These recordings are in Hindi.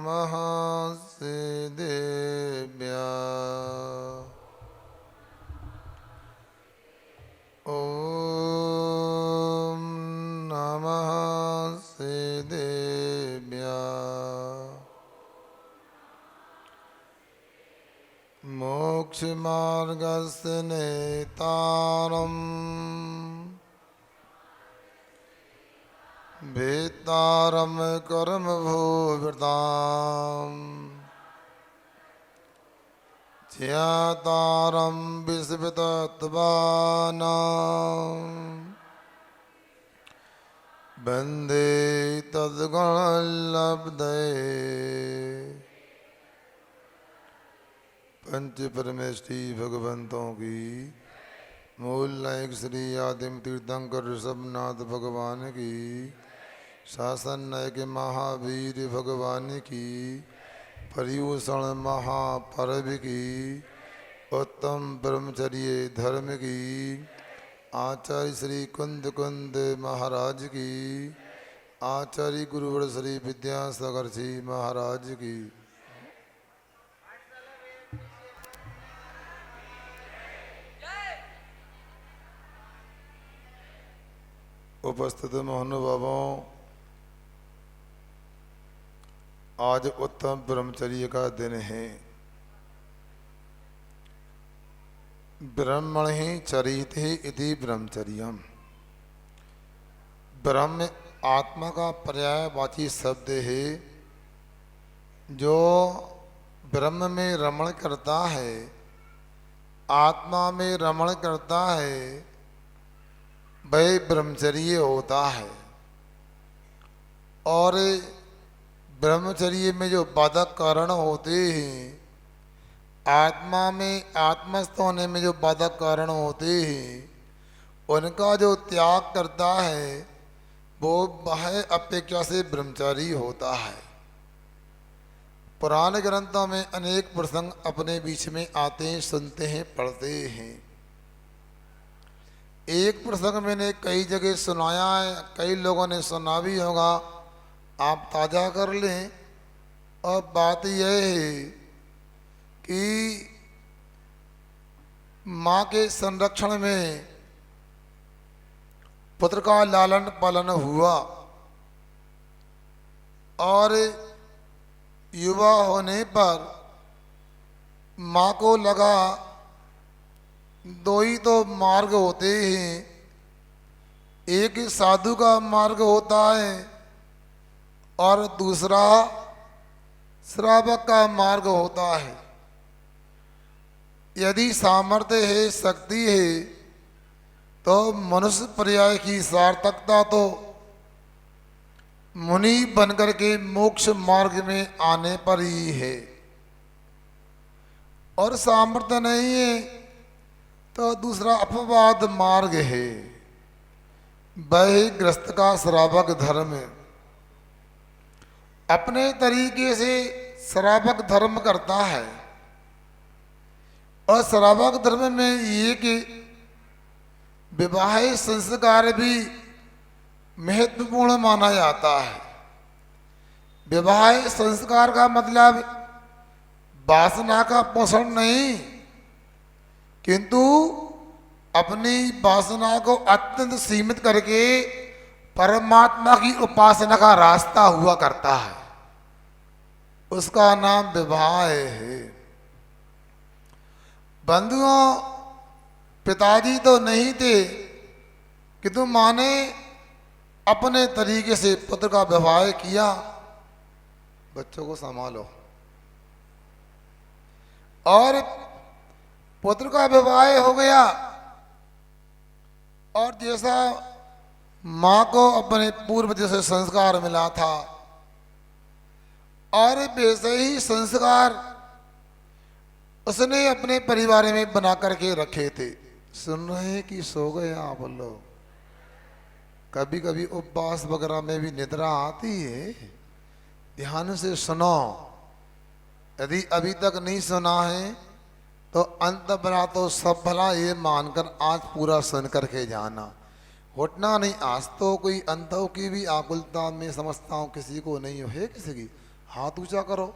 नमः सिद्धेभ्यः। ॐ नमः सिद्धेभ्यः। मोक्षमार्गस्य नेतारम् वेत्तारं कर्मभूभृताम् ध्यातारं विश्वतत्त्वानां वन्दे तद्गुणवल्लभदये। पंच परमेष्टि भगवंतों की मूल नायक श्री आदिम तीर्थंकर ऋषभनाथ भगवान की, शासन नायक महावीर भगवान की, पर्यूषण महापर्व की, उत्तम ब्रह्मचर्य धर्म की, आचार्य श्री कुंद कुंद महाराज की, आचार्य गुरुवर श्री विद्यासागर जी महाराज की, उपस्थित महानुभावों, आज उत्तम ब्रह्मचर्य का दिन है। ब्रह्मण ही चरिते इति ब्रह्मचर्यम। ब्रह्म आत्मा का पर्यायवाची शब्द है। जो ब्रह्म में रमण करता है, आत्मा में रमण करता है, वह ब्रह्मचर्य होता है। और ब्रह्मचर्य में जो बाधक कारण होते हैं, आत्मा में आत्मस्थ होने में जो बाधक कारण होते हैं, उनका जो त्याग करता है वो बाह्य अपेक्षा से ब्रह्मचारी होता है। पुराण ग्रंथों में अनेक प्रसंग अपने बीच में आते हैं, सुनते हैं, पढ़ते हैं। एक प्रसंग मैंने कई जगह सुनाया है, कई लोगों ने सुना भी होगा, आप ताज़ा कर लें। और बात यह है कि माँ के संरक्षण में पुत्र का लालन पालन हुआ और युवा होने पर माँ को लगा दो ही तो मार्ग होते हैं, एक साधु का मार्ग होता है और दूसरा श्रावक का मार्ग होता है। यदि सामर्थ्य है, शक्ति है, तो मनुष्य पर्याय की सार्थकता तो मुनि बनकर के मोक्ष मार्ग में आने पर ही है। और सामर्थ्य नहीं है तो दूसरा अपवाद मार्ग है, वह ग्रस्त का श्रावक धर्म। अपने तरीके से श्रावक धर्म करता है। और श्रावक धर्म में ये कि विवाह संस्कार भी महत्वपूर्ण माना जाता है। विवाह संस्कार का मतलब वासना का पोषण नहीं, किंतु अपनी वासना को अत्यंत सीमित करके परमात्मा की उपासना का रास्ता हुआ करता है, उसका नाम विवाह है। बंधुओं, पिताजी तो नहीं थे, किंतु माँ ने अपने तरीके से पुत्र का विवाह किया। बच्चों को संभालो। और पुत्र का विवाह हो गया और जैसा माँ को अपने पूर्व जैसे संस्कार मिला था और वैसे ही संस्कार उसने अपने परिवार में बना करके रखे थे। सुन रहे हैं कि सो गए आप लोग? कभी कभी उपवास वगैरह में भी निद्रा आती है, ध्यान से सुनो। यदि अभी तक नहीं सुना है तो अंत भला तो सब भला ये मानकर आज पूरा सुन करके जाना। उठना नहीं। आज तो कोई अंतों की भी आकुलता में समझता हूँ किसी को नहीं है किसी की। हाथ ऊंचा करो,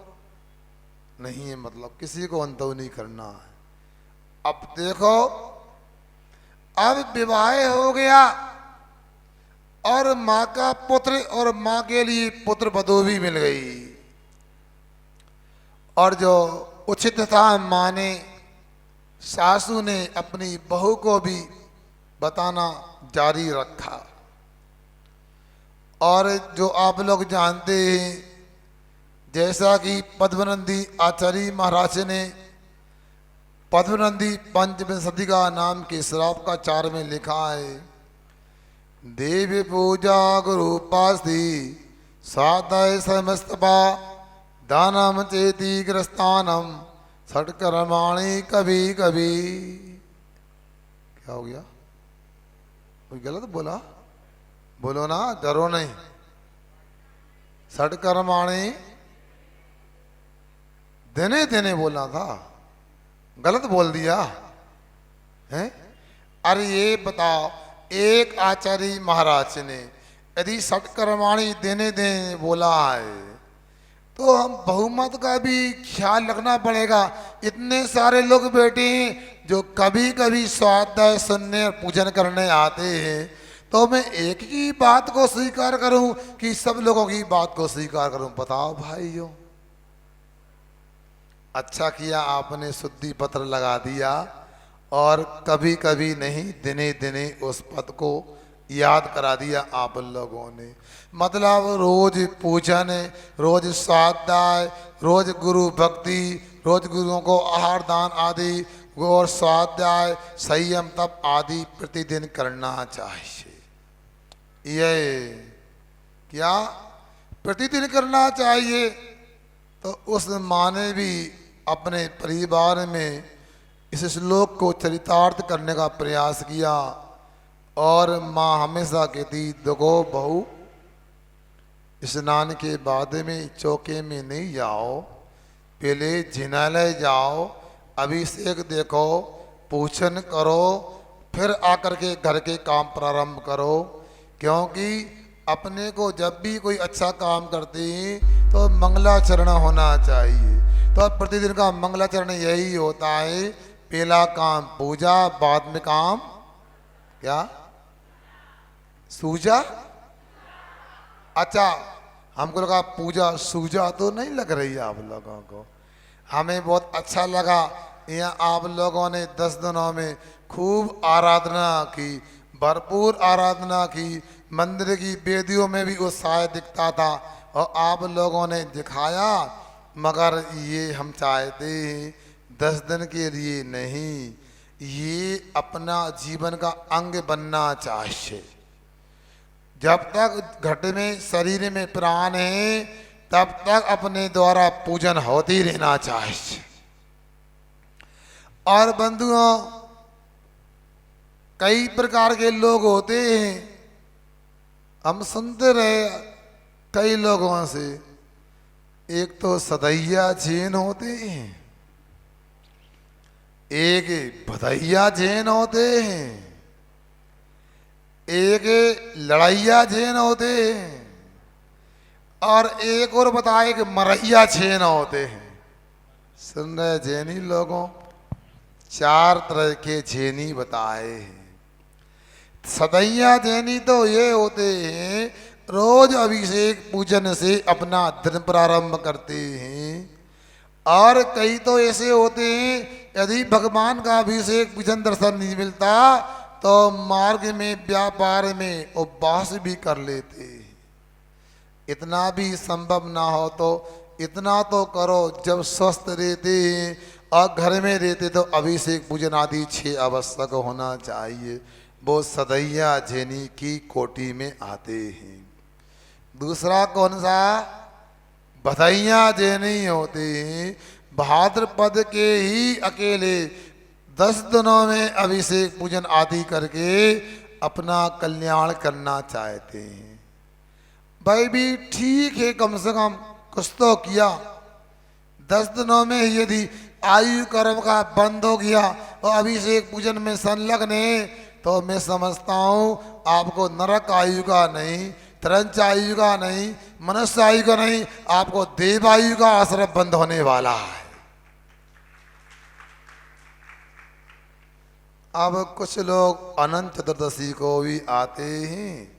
नहीं है मतलब किसी को अंतव नहीं करना है। अब देखो, अब विवाह हो गया और माँ का पुत्र और माँ के लिए पुत्र वधू भी मिल गई, और जो उचित था माँ ने, सासू ने अपनी बहू को भी बताना जारी रखा। और जो आप लोग जानते हैं, जैसा कि पद्मनंदी आचार्य महाराज ने पद्मनंदी पंचविंशति का नाम के श्राप का 4 में लिखा है, देवी पूजा गुरु पास्थी साधय समस्तपा दानम चेती ग्रस्तानम षटकर्माणि कभी कभी। क्या हो गया, कोई गलत बोला? बोलो ना, डरो नहीं। षटकर्माणि देने देने बोलना था, गलत बोल दिया है। अरे ये बताओ, एक आचार्य महाराज ने यदि षटकर्माणि देने देने बोला है तो हम बहुमत का भी ख्याल रखना पड़ेगा। इतने सारे लोग बैठे हैं जो कभी कभी स्वाध्याय सुनने और पूजन करने आते हैं, तो मैं एक की बात को स्वीकार करूं कि सब लोगों की बात को स्वीकार करूं? बताओ भाइयों। अच्छा किया आपने शुद्धि पत्र लगा दिया, और कभी कभी नहीं दिने दिने उस पद को याद करा दिया आप लोगों ने। मतलब रोज पूजन, रोज स्वाध्याय, रोज गुरु भक्ति, रोज गुरुओं को आहार दान आदि और स्वाध्याय संयम तप आदि प्रतिदिन करना चाहिए। ये क्या प्रतिदिन करना चाहिए? तो उस माँ ने भी अपने परिवार में इस श्लोक को चरितार्थ करने का प्रयास किया, और माँ हमेशा कहती, देखो बहू, स्नान के बाद में चौके में नहीं जाओ, पहले जिनालय जाओ, अभिषेक देखो, पूजन करो, फिर आकर के घर के काम प्रारंभ करो। क्योंकि अपने को जब भी कोई अच्छा काम करते हैं तो मंगलाचरण होना चाहिए। तो प्रतिदिन का मंगलाचरण यही होता है, पहला काम पूजा, बाद में काम क्या? सूजा। अच्छा, हमको लगा पूजा सूजा तो नहीं लग रही है आप लोगों को। हमें बहुत अच्छा लगा, यहाँ आप लोगों ने 10 दिनों में खूब आराधना की, भरपूर आराधना की, मंदिर की वेदियों में भी उत्साह दिखता था और आप लोगों ने दिखाया। मगर ये हम चाहते हैं 10 दिन के लिए नहीं, ये अपना जीवन का अंग बनना चाहिए। जब तक घट में शरीर में प्राण है तब तक अपने द्वारा पूजन होती रहना चाहिए। और बंधुओं, कई प्रकार के लोग होते हैं, हम सुनते रहे कई लोगों से। एक तो सदैया जैन होते हैं, एक भदैया जैन होते हैं, एक लड़ैया जैन होते हैं, और एक और बताए कि मरैया जैन होते हैं। सुन रहे जैनी लोगों, 4 तरह के जैनी बताए हैं। सदैया जैनी तो ये होते हैं, रोज अभिषेक पूजन से अपना दिन प्रारंभ करते हैं। और कई तो ऐसे होते हैं, यदि भगवान का अभिषेक पूजन दर्शन नहीं मिलता तो मार्ग में व्यापार में उपवास भी कर लेते हैं। इतना भी संभव ना हो तो इतना तो करो, जब स्वस्थ रहते हैं और घर में रहते तो अभिषेक पूजन आदि 6 आवश्यक होना चाहिए। वो सदैया जैनी की कोटि में आते हैं। दूसरा कौन सा? भदैया जैनी होते हैं। भाद्रपद के ही अकेले 10 दिनों में अभिषेक पूजन आदि करके अपना कल्याण करना चाहते हैं। भाई भी ठीक है, कम से कम कुछ तो किया। 10 दिनों में यदि आयु कर्म का बंद हो गया और अभिषेक पूजन में संलग्न है तो मैं समझता हूँ आपको नरक आयु का नहीं, त्रंच आयु का नहीं, मनुष्य आयु का नहीं, आपको देव आयु का असर बंद होने वाला है। अब कुछ लोग अनंत चतुर्दशी को भी आते हैं,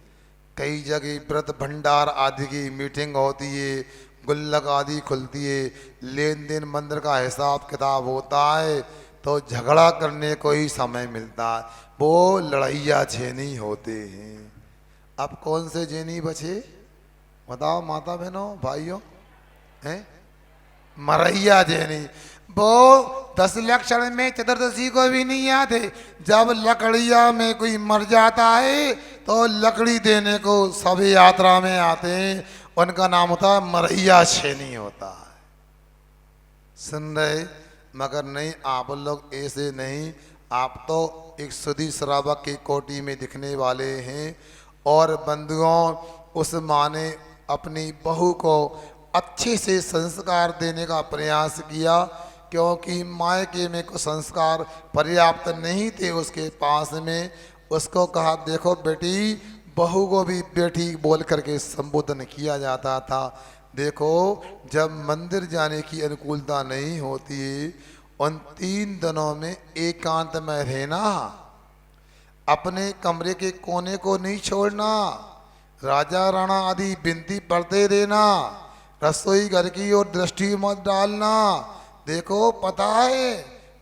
कई जगह व्रत भंडार आदि की मीटिंग होती है, गुल्लक आदि खुलती है, लेन देन मंदिर का हिसाब किताब होता है, तो झगड़ा करने को ही समय मिलता है। वो लड़ैया झेनी होते हैं। अब कौन से झेनी बचे बताओ माता बहनों भाइयों? हैं मरैया झेनी। वो 10 लक्षण में चतुर्दशी को भी नहीं आते। जब लकड़िया में कोई मर जाता है तो लकड़ी देने को सभी यात्रा में आते हैं, उनका नाम होता है मरैया छेनी होता है। सुन रहे? मगर नहीं, आप लोग ऐसे नहीं, आप तो एक सुधी श्रावक की कोटि में दिखने वाले हैं। और बंधुओं, उस माँ ने अपनी बहू को अच्छे से संस्कार देने का प्रयास किया, क्योंकि मायके में कुछ संस्कार पर्याप्त नहीं थे उसके पास में। उसको कहा देखो बेटी, बहू को भी बेटी बोल करके संबोधन किया जाता था। देखो, जब मंदिर जाने की अनुकूलता नहीं होती, उन 3 दिनों में एकांत में रहना, अपने कमरे के कोने को नहीं छोड़ना, राजा राणा आदि बिनती पढ़ते रहना, रसोई घर की ओर दृष्टि मत डालना। देखो, पता है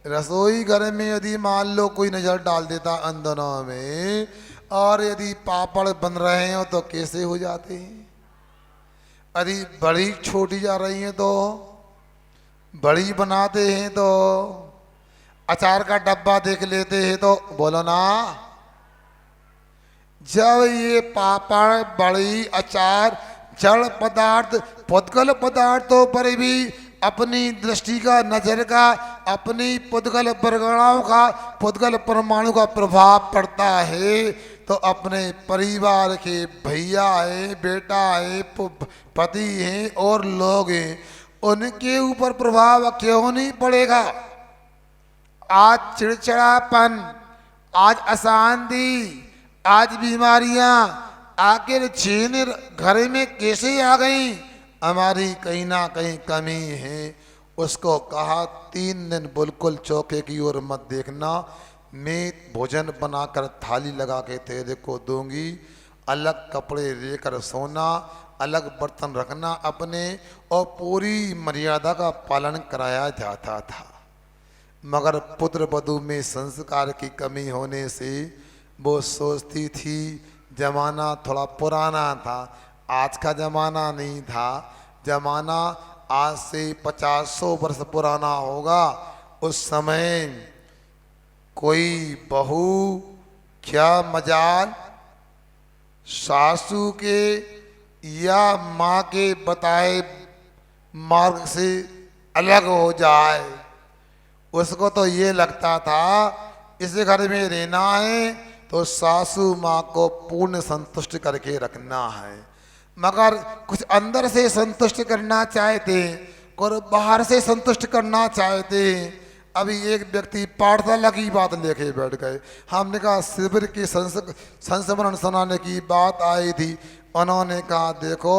रसोई घर में यदि मान लो कोई नज़र डाल देता उन दिनों में, और यदि पापड़ बन रहे हो तो कैसे हो जाते हैं। यदि बड़ी छोटी जा रही है तो बड़ी बनाते हैं, तो अचार का डब्बा देख लेते हैं तो बोलो ना। जब ये पापड़, बड़ी, अचार जड़ पदार्थ, पुद्गल पदार्थों पर भी अपनी दृष्टि का, नजर का, अपनी पुद्गल परगणाओं का, पुद्गल परमाणु का प्रभाव पड़ता है, तो अपने परिवार के भैया है, बेटा है, पति हैं और लोग हैं, उनके ऊपर प्रभाव क्यों नहीं पड़ेगा। आज चिड़चिड़ापन, आज अशांति, आज बीमारियां आखिर चीन घर में कैसे आ गई? हमारी कहीं ना कहीं कमी है। उसको कहा 3 दिन बिल्कुल चौके की ओर मत देखना, मैं भोजन बनाकर थाली लगा के तेरे को दूंगी, अलग कपड़े लेकर सोना, अलग बर्तन रखना अपने, और पूरी मर्यादा का पालन कराया जाता था। मगर पुत्र वधू में संस्कार की कमी होने से वो सोचती थी, जमाना थोड़ा पुराना था, आज का जमाना नहीं था, जमाना आज से 50-100 वर्ष पुराना होगा। उस समय कोई बहू क्या मजाल सासू के या माँ के बताए मार्ग से अलग हो जाए। उसको तो ये लगता था इस घर में रहना है तो सासू माँ को पूर्ण संतुष्ट करके रखना है। मगर कुछ अंदर से संतुष्ट करना चाहते और बाहर से संतुष्ट करना चाहते। अभी एक व्यक्ति पाठशाला की बात लेके बैठ गए। हमने कहा शिविर की संस्मरण सुनाने की बात आई थी। उन्होंने कहा देखो,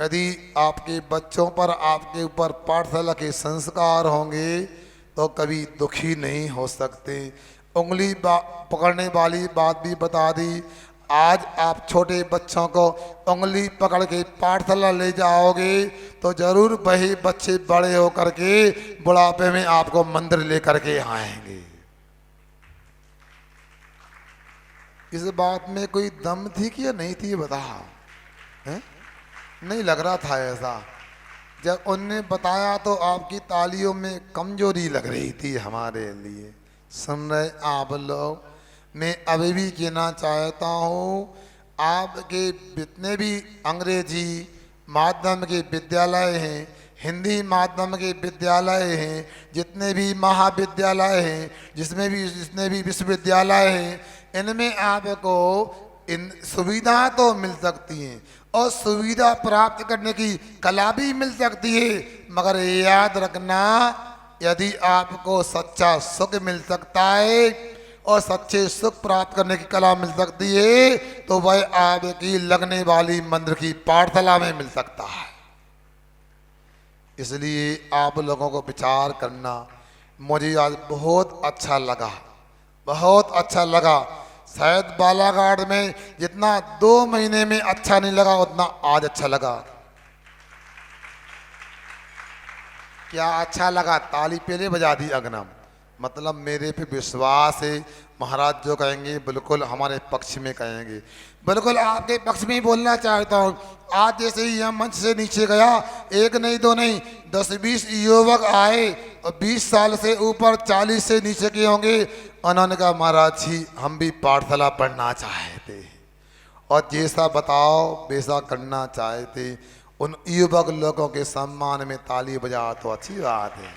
यदि आपके बच्चों पर, आपके ऊपर पाठशाला के संस्कार होंगे तो कभी दुखी नहीं हो सकते। उंगली पकड़ने वाली बात भी बता दी। आज आप छोटे बच्चों को उंगली पकड़ के पाठशाला ले जाओगे तो जरूर वही बच्चे बड़े होकर के बुढ़ापे में आपको मंदिर लेकर के आएंगे। इस बात में कोई दम थी कि या नहीं थी बताओ? नहीं लग रहा था ऐसा। जब उनने बताया तो आपकी तालियों में कमजोरी लग रही थी हमारे लिए। सुन रहे आप लोग? मैं अभी भी कहना चाहता हूँ, आपके जितने भी अंग्रेजी माध्यम के विद्यालय हैं, हिंदी माध्यम के विद्यालय हैं, जितने भी महाविद्यालय हैं, जितने भी विश्वविद्यालय हैं, इनमें आपको इन सुविधा तो मिल सकती हैं और सुविधा प्राप्त करने की कला भी मिल सकती है। मगर याद रखना, यदि आपको सच्चा सुख मिल सकता है और सच्चे सुख प्राप्त करने की कला मिल सकती है तो वह आपकी लगने वाली मंदिर की पाठशाला में मिल सकता है। इसलिए आप लोगों को विचार करना। मुझे आज बहुत अच्छा लगा, बहुत अच्छा लगा। शायद बालाघाट में जितना 2 महीने में अच्छा नहीं लगा उतना आज अच्छा लगा। क्या अच्छा लगा? ताली पहले बजा दी अगनम। मतलब मेरे पे विश्वास है। महाराज जो कहेंगे बिल्कुल हमारे पक्ष में कहेंगे, बिल्कुल आपके पक्ष में ही बोलना चाहता हूँ। आज जैसे ही यह मंच से नीचे गया, एक नहीं दो नहीं 10-20 युवक आए और 20 साल से ऊपर 40 से नीचे के होंगे। उन्होंने कहा महाराज जी हम भी पाठशाला पढ़ना चाहते और जैसा बताओ वैसा करना चाहते। उन युवक लोगों के सम्मान में ताली बजा तो अच्छी बात है।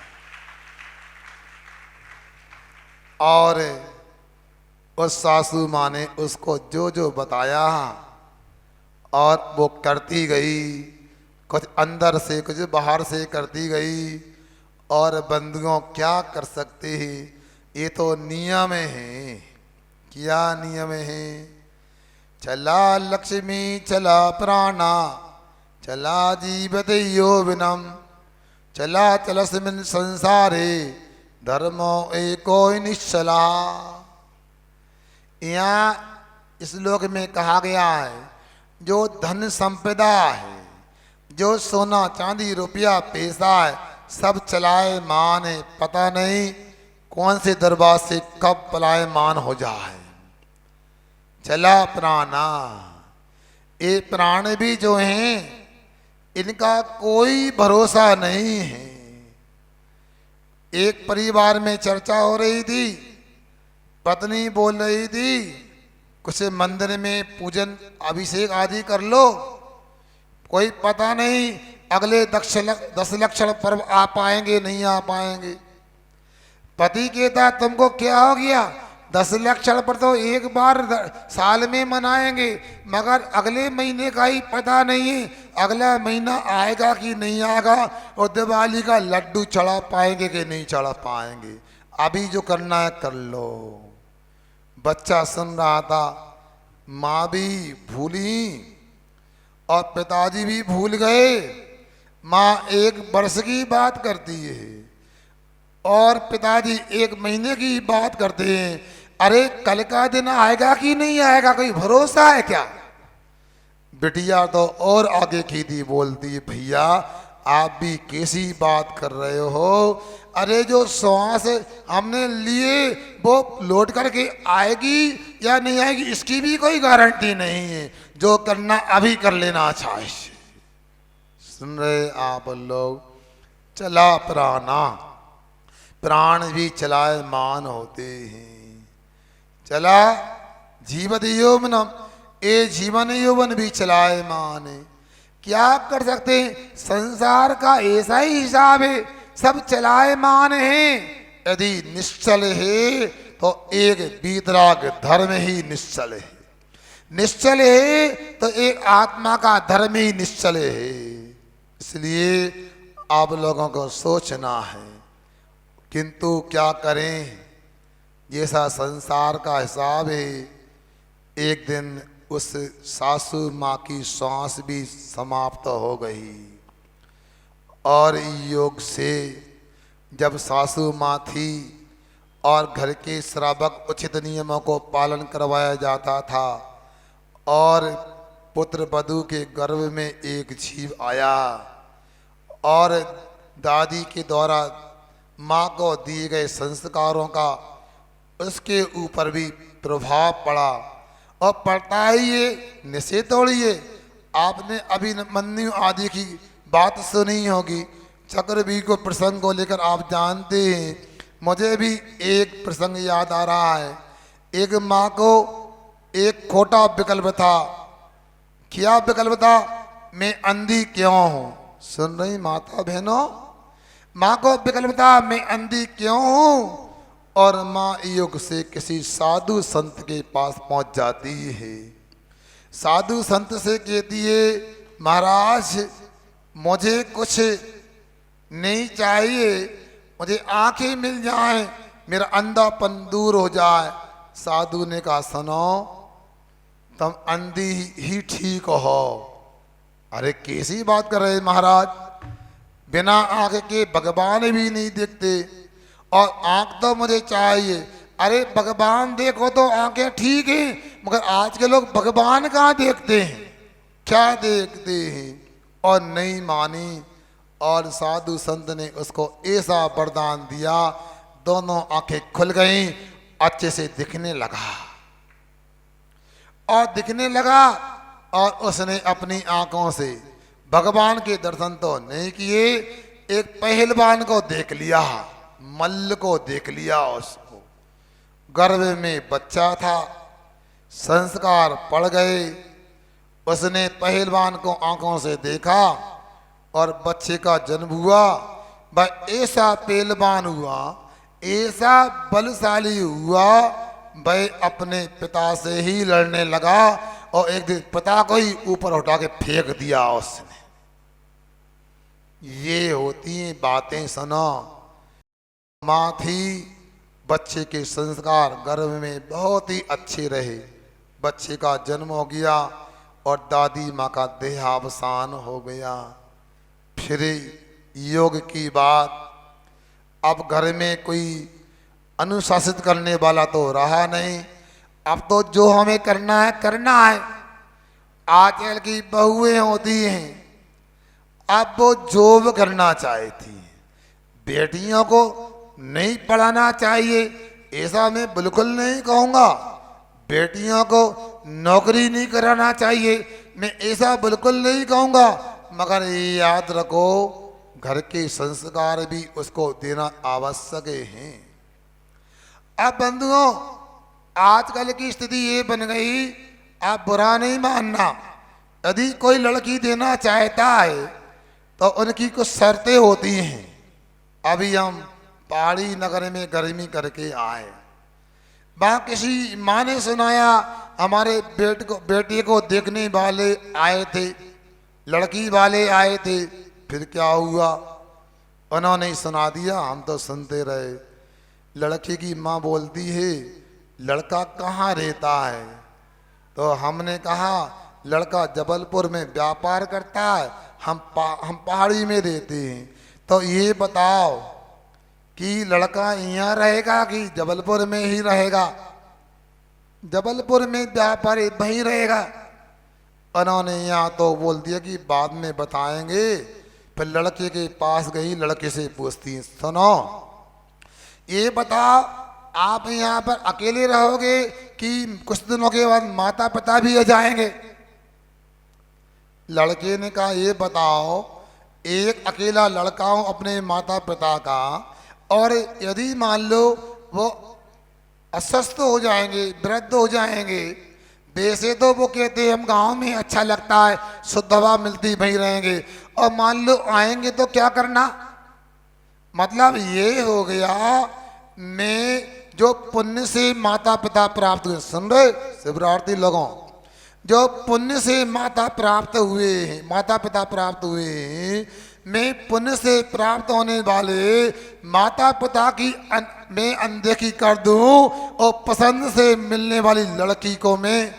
और उस सासू माँ ने उसको जो जो बताया और वो करती गई, कुछ अंदर से कुछ बाहर से करती गई। और बंधुओं क्या कर सकते हैं, ये तो नियम है। क्या नियम है? चला लक्ष्मी चला प्राणा चला जीवत योविनम चला चलस्मिन् संसारे धर्मो एको निश्चला। यहाँ इस श्लोक में कहा गया है जो धन संपदा है, जो सोना चांदी रुपया पैसा है, सब चलाए मान है। पता नहीं कौन से दरबार से कब पलायमान हो जाए। चला प्राणा, ये प्राण भी जो हैं इनका कोई भरोसा नहीं है। एक परिवार में चर्चा हो रही थी, पत्नी बोल रही थी कुछ मंदिर में पूजन अभिषेक आदि कर लो, कोई पता नहीं अगले 10 लक्षण पर्व आ पाएंगे नहीं आ पाएंगे। पति कहता तुमको क्या हो गया, 10 लक्षण पर तो एक बार साल में मनाएंगे, मगर अगले महीने का ही पता नहीं है अगला महीना आएगा कि नहीं आएगा, और दिवाली का लड्डू चढ़ा पाएंगे कि नहीं चढ़ा पाएंगे। अभी जो करना है कर लो। बच्चा सुन रहा था, माँ भी भूली और पिताजी भी भूल गए। माँ 1 वर्ष की बात करती है और पिताजी 1 महीने की बात करते हैं। अरे कल का दिन आएगा कि नहीं आएगा, कोई भरोसा है क्या? बिटिया तो और आगे की थी, बोलती है भैया आप भी कैसी बात कर रहे हो। अरे जो श्वास हमने लिए वो लौट करके आएगी या नहीं आएगी इसकी भी कोई गारंटी नहीं है। जो करना अभी कर लेना चाहिए। सुन रहे आप लोग? चला प्राणा, प्राण भी चलायमान होते हैं। चला जीवत यौवनम, ये जीवन यौवन भी चलायमान है। क्या कर सकते हैं, संसार का ऐसा ही हिसाब है, सब चलायमान है। यदि निश्चल है तो एक वीतराग धर्म ही निश्चल है, निश्चल है तो एक आत्मा का धर्म ही निश्चल है। इसलिए आप लोगों को सोचना है, किंतु क्या करें, जैसा संसार का हिसाब है एक दिन उस सासू माँ की सांस भी समाप्त हो गई। और योग से जब सासू माँ थी और घर के श्रावक उचित नियमों को पालन करवाया जाता था और पुत्र वधू के गर्भ में एक जीव आया और दादी के द्वारा माँ को दिए गए संस्कारों का उसके ऊपर भी प्रभाव पड़ा और पड़ता ही ये निषेध तोड़िए। आपने अभिमन्यु आदि की बात सुनी होगी, चक्रव्यूह को प्रसंग को लेकर आप जानते हैं। मुझे भी एक प्रसंग याद आ रहा है। एक माँ को एक खोटा विकल्प था। क्या विकल्प था? मैं अंधी क्यों हूँ? सुन रही माता बहनों, माँ को विकल्प था मैं अंधी क्यों हूँ। और माँ योग से किसी साधु संत के पास पहुंच जाती है। साधु संत से कहती है महाराज मुझे कुछ नहीं चाहिए, मुझे आंखें मिल जाएं, मेरा अंधापन दूर हो जाए, साधु ने कहा सुनो, तुम अंधी ही ठीक हो। अरे कैसी बात कर रहे महाराज, बिना आंख के भगवान भी नहीं देखते और आंख तो मुझे चाहिए। अरे भगवान देखो तो आंखें ठीक है, मगर आज के लोग भगवान कहाँ देखते हैं, क्या देखते हैं। और नहीं मानी, और साधु संत ने उसको ऐसा वरदान दिया, दोनों आंखें खुल गईं, अच्छे से दिखने लगा। और दिखने लगा, और उसने अपनी आंखों से भगवान के दर्शन तो नहीं किए, एक पहलवान को देख लिया, मल्ल को देख लिया। उसको गर्भ में बच्चा था, संस्कार पड़ गए। उसने पहलवान को आंखों से देखा और बच्चे का जन्म हुआ। वह ऐसा पहलवान हुआ, ऐसा बलशाली हुआ, वह अपने पिता से ही लड़ने लगा और एक दिन पिता को ही ऊपर उठा के फेंक दिया उसने। ये होती हैं बातें। सुनो, माँ थी, बच्चे के संस्कार गर्भ में बहुत ही अच्छे रहे, बच्चे का जन्म हो गया और दादी माँ का देहावसान हो गया। फिर योग की बात, अब घर में कोई अनुशासित करने वाला तो रहा नहीं, अब तो जो हमें करना है करना है। आजकल की बहुएं होती हैं, अब वो जॉब करना चाहती हैं, बेटियों को नहीं पढ़ाना चाहिए, ऐसा मैं बिल्कुल नहीं कहूँगा। बेटियों को नौकरी नहीं कराना चाहिए, मैं ऐसा बिल्कुल नहीं कहूँगा, मगर याद रखो घर के संस्कार भी उसको देना आवश्यक है। अब बंधुओं, आजकल की स्थिति ये बन गई, आप बुरा नहीं मानना, यदि कोई लड़की देना चाहता है तो उनकी कुछ शर्तें होती हैं। अभी हम पहाड़ी नगर में गर्मी करके आए, वहाँ किसी माँ ने सुनाया, हमारे बेटे को देखने वाले आए थे, लड़की वाले आए थे। फिर क्या हुआ, उन्होंने ही सुना दिया, हम तो सुनते रहे। लड़की की माँ बोलती है, लड़का कहाँ रहता है? तो हमने कहा लड़का जबलपुर में व्यापार करता है, हम पहाड़ी में रहते हैं। तो ये बताओ कि लड़का यहाँ रहेगा कि जबलपुर में ही रहेगा? जबलपुर में व्यापार वहीं रहेगा। उन्होंने यहाँ तो बोल दिया कि बाद में बताएंगे। फिर लड़के के पास गई, लड़के से पूछती, सुनो ये बताओ आप यहाँ पर अकेले रहोगे कि कुछ दिनों के बाद माता पिता भी आ जाएंगे? लड़के ने कहा ये बताओ, एक अकेला लड़का हूँ अपने माता पिता का, और यदि मान लो वो अस्वस्थ हो जाएंगे, वृद्ध हो जाएंगे, वैसे तो वो कहते हैं हम गांव में अच्छा लगता है, शुद्ध हवा मिलती, वहीं रहेंगे, और मान लो आएंगे तो क्या करना? मतलब ये हो गया, मैं जो पुण्य से माता पिता प्राप्त हुए, सुन रहे शिवरार्थी लोगों, जो पुण्य से माता प्राप्त हुए हैं, माता पिता प्राप्त हुए हैं, मैं पुण्य से प्राप्त होने वाले माता पिता की मैं अनदेखी कर दूं और पसंद से मिलने वाली लड़की को मैं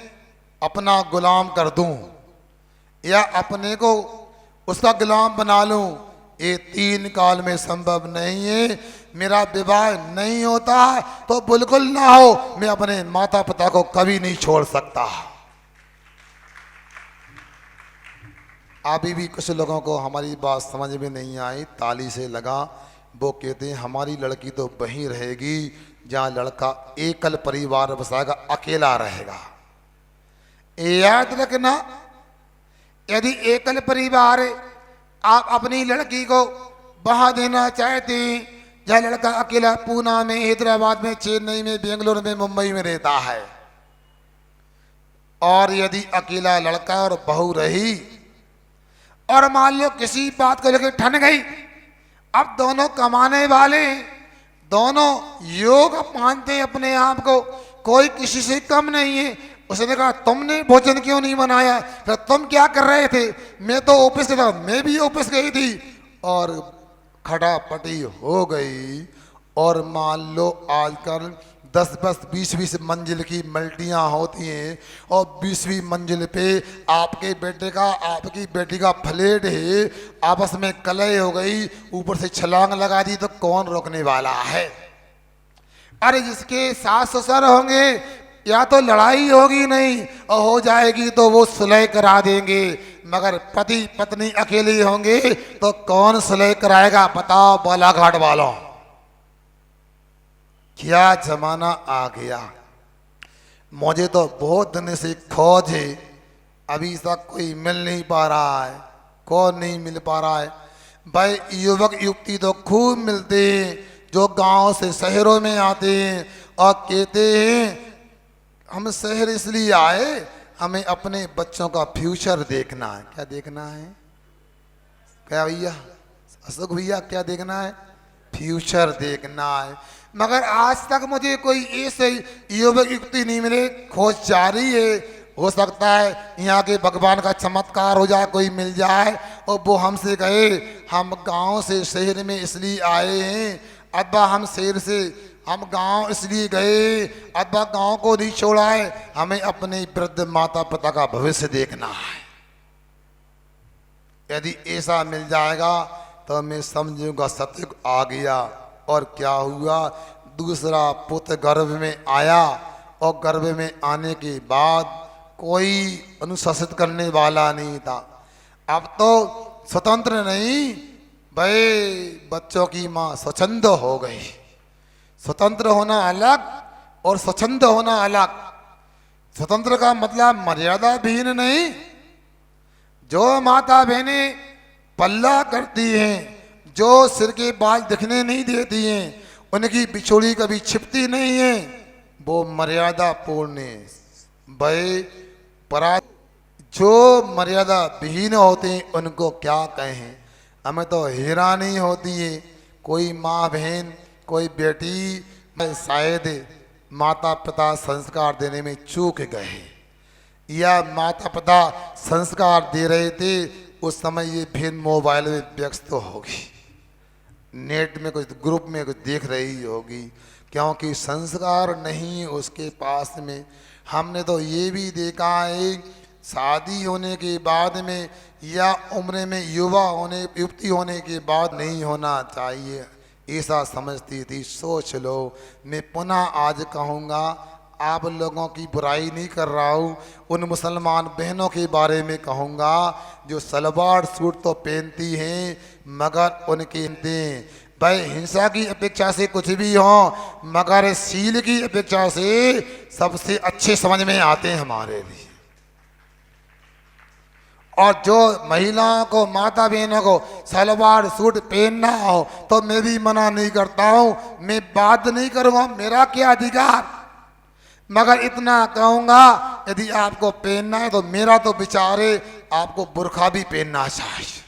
अपना गुलाम कर दूं, या अपने को उसका गुलाम बना लूं, ये तीन काल में संभव नहीं है। मेरा विवाह नहीं होता तो बिल्कुल ना हो, मैं अपने माता पिता को कभी नहीं छोड़ सकता। अभी भी कुछ लोगों को हमारी बात समझ में नहीं आई, ताली से लगा। वो कहते हैं हमारी लड़की तो वहीं रहेगी जहाँ लड़का एकल परिवार बसाएगा, अकेला रहेगा। याद रखना, यदि एकल परिवार आप अपनी लड़की को वहाँ देना चाहते हैं जहाँ लड़का अकेला पूना में, हैदराबाद में, चेन्नई में, बेंगलोर में, मुंबई में रहता है, और यदि अकेला लड़का और बहू रही और मान लो किसी बात को लेकर ठन गई, अब दोनों कमाने वाले, दोनों योग मानते हैं अपने आप को, कोई किसी से कम नहीं है। उसने कहा तुमने भोजन क्यों नहीं बनाया? फिर तुम क्या कर रहे थे? मैं तो ऑफिस गया, मैं भी ऑफिस गई थी, और खटापटी हो गई। और मान लो आजकल 10-10, 20-20 मंजिल की मल्टियाँ होती हैं और 20वीं मंजिल पे आपके बेटे का आपकी बेटी का फ्लैट है, आपस में कलह हो गई, ऊपर से छलांग लगा दी तो कौन रोकने वाला है? अरे जिसके सास ससुर होंगे या तो लड़ाई होगी नहीं, और हो जाएगी तो वो सुलह करा देंगे, मगर पति पत्नी अकेले होंगे तो कौन सुलह कराएगा? बताओ बालाघाट वालों, क्या जमाना आ गया। मुझे तो बहुत दिन से खोज है, अभी तक कोई मिल नहीं पा रहा है। कौन नहीं मिल पा रहा है भाई? युवक युवती तो खूब मिलते हैं जो गांव से शहरों में आते हैं और कहते हैं हम शहर इसलिए आए, हमें अपने बच्चों का फ्यूचर देखना है। क्या देखना है? क्या भैया, अशोक भैया, क्या देखना है? फ्यूचर देखना है। मगर आज तक मुझे कोई ऐसे युवक युवती नहीं मिले, खोज जारी है। हो सकता है यहाँ के भगवान का चमत्कार हो जाए, कोई मिल जाए और वो हमसे कहे हम गांव से शहर में इसलिए आए हैं, अथवा हम गांव इसलिए गए, अथवा गांव को नहीं छोड़ा है, हमें अपने वृद्ध माता पिता का भविष्य देखना है। यदि ऐसा मिल जाएगा तो मैं समझूंगा सत्य आ गया। और क्या हुआ? दूसरा पुत्र गर्भ में आया और गर्भ में आने के बाद कोई अनुशासित करने वाला नहीं था। अब तो स्वतंत्र नहीं भाई, बच्चों की माँ स्वच्छंद हो गई। स्वतंत्र होना अलग और स्वच्छंद होना अलग। स्वतंत्र का मतलब मर्यादा विहीन नहीं। जो माता बहनें पल्ला करती हैं, जो सिर के बाल दिखने नहीं देती हैं, उनकी बिछोड़ी कभी छिपती नहीं है, वो मर्यादा पूर्ण है भाई। परा जो मर्यादा विहीन होते हैं उनको क्या कहें? हमें तो हैरानी होती है, कोई माँ बहन कोई बेटी शायद माता पिता संस्कार देने में चूक गए, या माता पिता संस्कार दे रहे थे उस समय ये बहन मोबाइल में व्यस्त होगी, नेट में कुछ ग्रुप में कुछ देख रही होगी, क्योंकि संस्कार नहीं उसके पास में। हमने तो ये भी देखा है शादी होने के बाद में या उम्र में युवती होने के बाद नहीं होना चाहिए, ऐसा समझती थी। सोच लो, मैं पुनः आज कहूँगा, आप लोगों की बुराई नहीं कर रहा हूँ, उन मुसलमान बहनों के बारे में कहूँगा जो सलवार सूट तो पहनती हैं मगर उनके भाई हिंसा की अपेक्षा से कुछ भी हो, मगर सील की अपेक्षा से सबसे अच्छे समझ में आते हैं हमारे लिए। और जो महिलाओं को, माता बहनों को सलवार सूट पहनना हो तो मैं भी मना नहीं करता हूँ, मैं बात नहीं करूँगा, मेरा क्या अधिकार। मगर इतना कहूँगा यदि आपको पहनना है तो मेरा तो विचार है आपको बुर्खा भी पहनना चाहिए।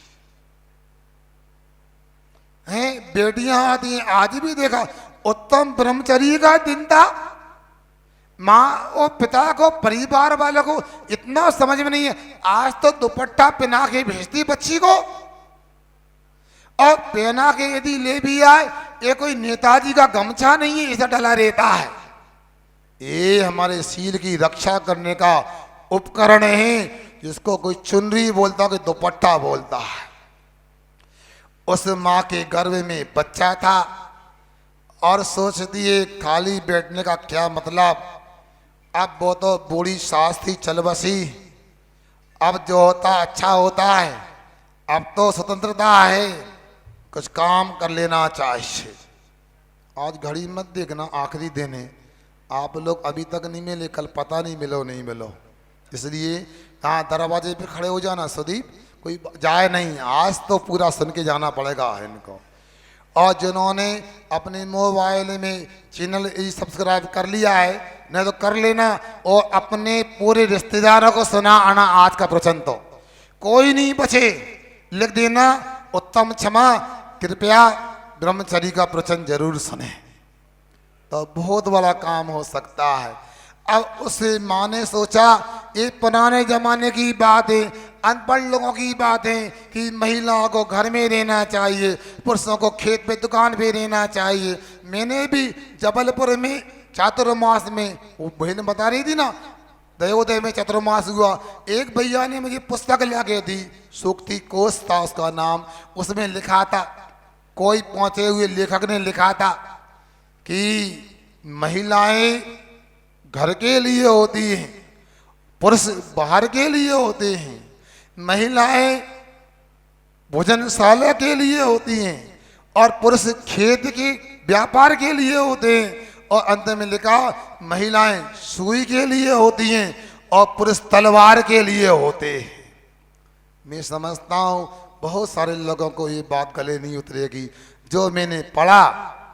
हैं बेटियां आती हैं, आज भी देखा उत्तम ब्रह्मचर्य का दिन था। माँ और पिता को, परिवार वालों को इतना समझ में नहीं है। आज तो दुपट्टा पहना के भेजती बच्ची को, और पहना के यदि ले भी आए, ये कोई नेताजी का गमछा नहीं है, ऐसा डला रहता है। ये हमारे सील की रक्षा करने का उपकरण है, जिसको कोई चुनरी बोलता, कोई दुपट्टा बोलता है। उस माँ के गर्भ में बच्चा था और सोचती है खाली बैठने का क्या मतलब। अब वो तो बूढ़ी सास थी चल बसी, अब जो होता अच्छा होता है, अब तो स्वतंत्रता है, कुछ काम कर लेना चाहिए। आज घड़ी मत देखना, आखिरी दिन है, आप लोग अभी तक नहीं मिले, कल पता नहीं मिलो नहीं मिलो, इसलिए यहाँ दरवाजे पे खड़े हो जाना। सुदीप कोई जाए नहीं, आज तो पूरा सुन के जाना पड़ेगा इनको। और जिन्होंने अपने मोबाइल में चैनल सब्सक्राइब कर लिया है, नहीं तो कर लेना, और अपने पूरे रिश्तेदारों को सुना आना आज का प्रवचन, तो कोई नहीं बचे, लिख देना उत्तम क्षमा, कृपया ब्रह्मचर्य का प्रवचन जरूर सुने, तो बहुत बड़ा काम हो सकता है। अब उस माँ ने सोचा ये पुराने जमाने की बात है, अनपढ़ लोगों की बात है कि महिलाओं को घर में रहना चाहिए, पुरुषों को खेत पे दुकान पे रहना चाहिए। मैंने भी जबलपुर में चातुर्मास में, वो बहन बता रही थी ना, दयोदय में चतुर्मास हुआ। एक भैया ने मुझे पुस्तक लाके दी, सूक्ति कोश था उसका नाम। उसमें लिखा था, कोई पहुंचे हुए लेखक ने लिखा था कि महिलाएं घर के लिए होती हैं, पुरुष बाहर के लिए होते हैं, महिलाएं भोजनशाला के लिए होती हैं और पुरुष खेत के व्यापार के लिए होते हैं। और अंत में लिखा, महिलाएं सुई के लिए होती हैं और पुरुष तलवार के लिए होते हैं। मैं समझता हूं बहुत सारे लोगों को ये बात गले नहीं उतरेगी। जो मैंने पढ़ा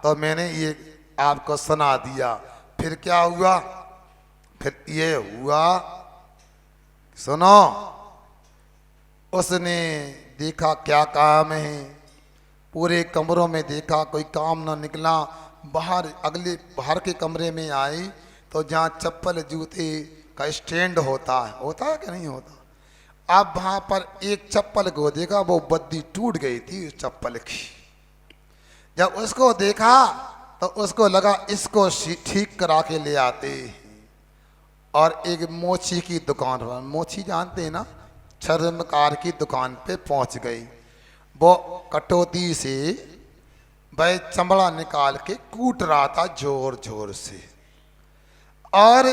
तो मैंने ये आपको सुना दिया। फिर क्या हुआ? फिर ये हुआ, सुनो, उसने देखा क्या काम है, पूरे कमरों में देखा, कोई काम ना निकला। बाहर के कमरे में आई तो जहाँ चप्पल जूते का स्टैंड होता है कि नहीं होता, अब वहाँ पर एक चप्पल को देखा, वो बद्दी टूट गई थी उस चप्पल की। जब उसको देखा तो उसको लगा इसको ठीक करा के ले आते हैं। और एक मोची की दुकान पर, मोची जानते हैं ना, चर्मकार की दुकान पे पहुंच गई। वो कटौती से वह चमड़ा निकाल के कूट रहा था जोर जोर से। और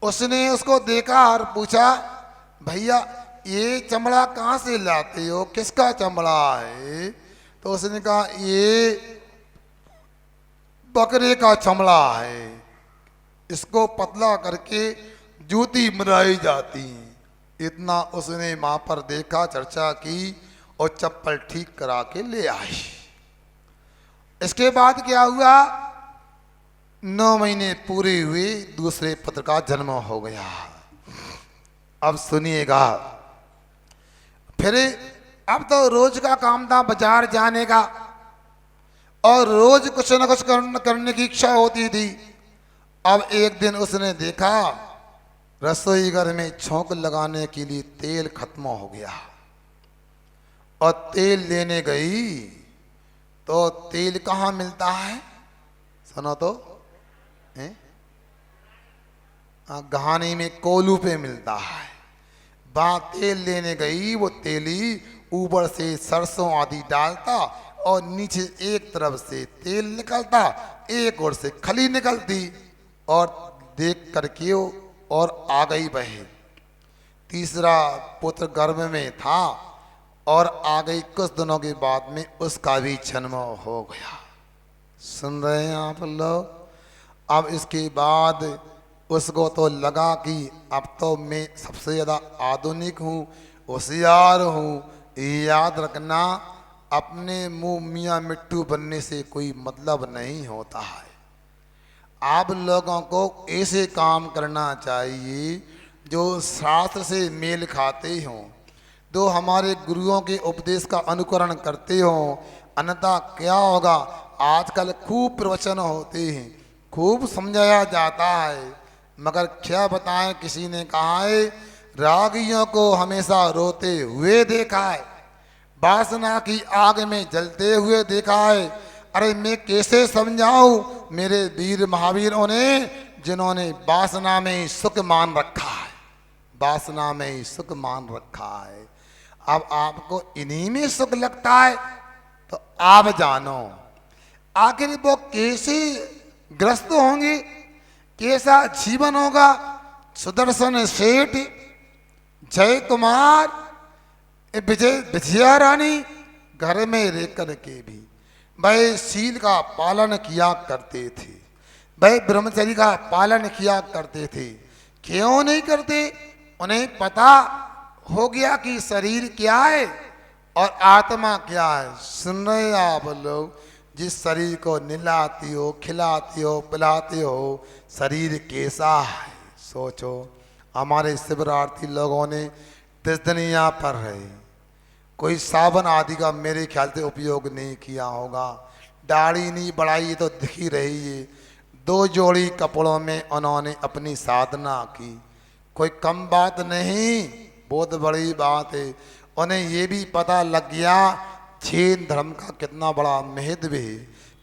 उसने उसको देखा और पूछा, भैया ये चमड़ा कहाँ से लाते हो, किसका चमड़ा है? तो उसने कहा, ये बकरे का चमड़ा है, इसको पतला करके जूती बनाई जाती है। इतना उसने वहां पर देखा, चर्चा की और चप्पल ठीक करा के ले आई। इसके बाद क्या हुआ? 9 महीने पूरे हुए, दूसरे पुत्र का जन्म हो गया। अब सुनिएगा, फिर अब तो रोज का काम था बाजार जाने का और रोज कुछ न कुछ करने की इच्छा होती थी। अब एक दिन उसने देखा रसोई घर में छौंक लगाने के लिए तेल खत्म हो गया और तेल लेने गई तो तेल कहाँ मिलता है? सुनो तो, घानी में कोलू पे मिलता है। वहां तेल लेने गई, वो तेली ऊपर से सरसों आदि डालता और नीचे एक तरफ से तेल निकलता, एक ओर से खली निकलती। और देख करके और आ गई बहन। तीसरा पुत्र गर्भ में था और आ गई। कुछ दिनों के बाद में उसका भी जन्म हो गया। सुन रहे हैं आप लोग? अब इसके बाद उसको तो लगा कि अब तो मैं सबसे ज़्यादा आधुनिक हूँ, होशियार हूँ। याद रखना, अपने मुंह मियाँ मिट्टू बनने से कोई मतलब नहीं होता है। आप लोगों को ऐसे काम करना चाहिए जो शास्त्र से मेल खाते हों, जो हमारे गुरुओं के उपदेश का अनुकरण करते हों। अन्यथा क्या होगा? आजकल खूब प्रवचन होते हैं, खूब समझाया जाता है, मगर क्या बताएं, किसी ने कहा है रागियों को हमेशा रोते हुए देखा है, वासना की आग में जलते हुए देखा है। अरे मैं कैसे समझाऊं मेरे वीर महावीरों ने, जिन्होंने वासना में सुख मान रखा है, वासना में सुख मान रखा है। अब आपको इन्हीं में सुख लगता है तो आप जानो आखिर वो कैसे ग्रस्त होंगे, कैसा जीवन होगा। सुदर्शन सेठ, जय कुमार, विजया रानी घर में रह कर के भी वह शील का पालन किया करते थे, वह ब्रह्मचर्य का पालन किया करते थे। क्यों नहीं करते? उन्हें पता हो गया कि शरीर क्या है और आत्मा क्या है। सुन रहे आप लोग? जिस शरीर को नहलाती हो, खिलाती हो, पिलाते हो, शरीर कैसा है सोचो। हमारे शिवरार्थी लोगों ने 10 दिन यहाँ पर रहे, कोई साबन आदि का मेरे ख्याल से उपयोग नहीं किया होगा, दाढ़ी नहीं बढ़ाई तो दिख ही रही है। 2 जोड़ी कपड़ों में उन्होंने अपनी साधना की, कोई कम बात नहीं, बहुत बड़ी बात है। उन्हें ये भी पता लग गया जैन धर्म का कितना बड़ा महत्व है।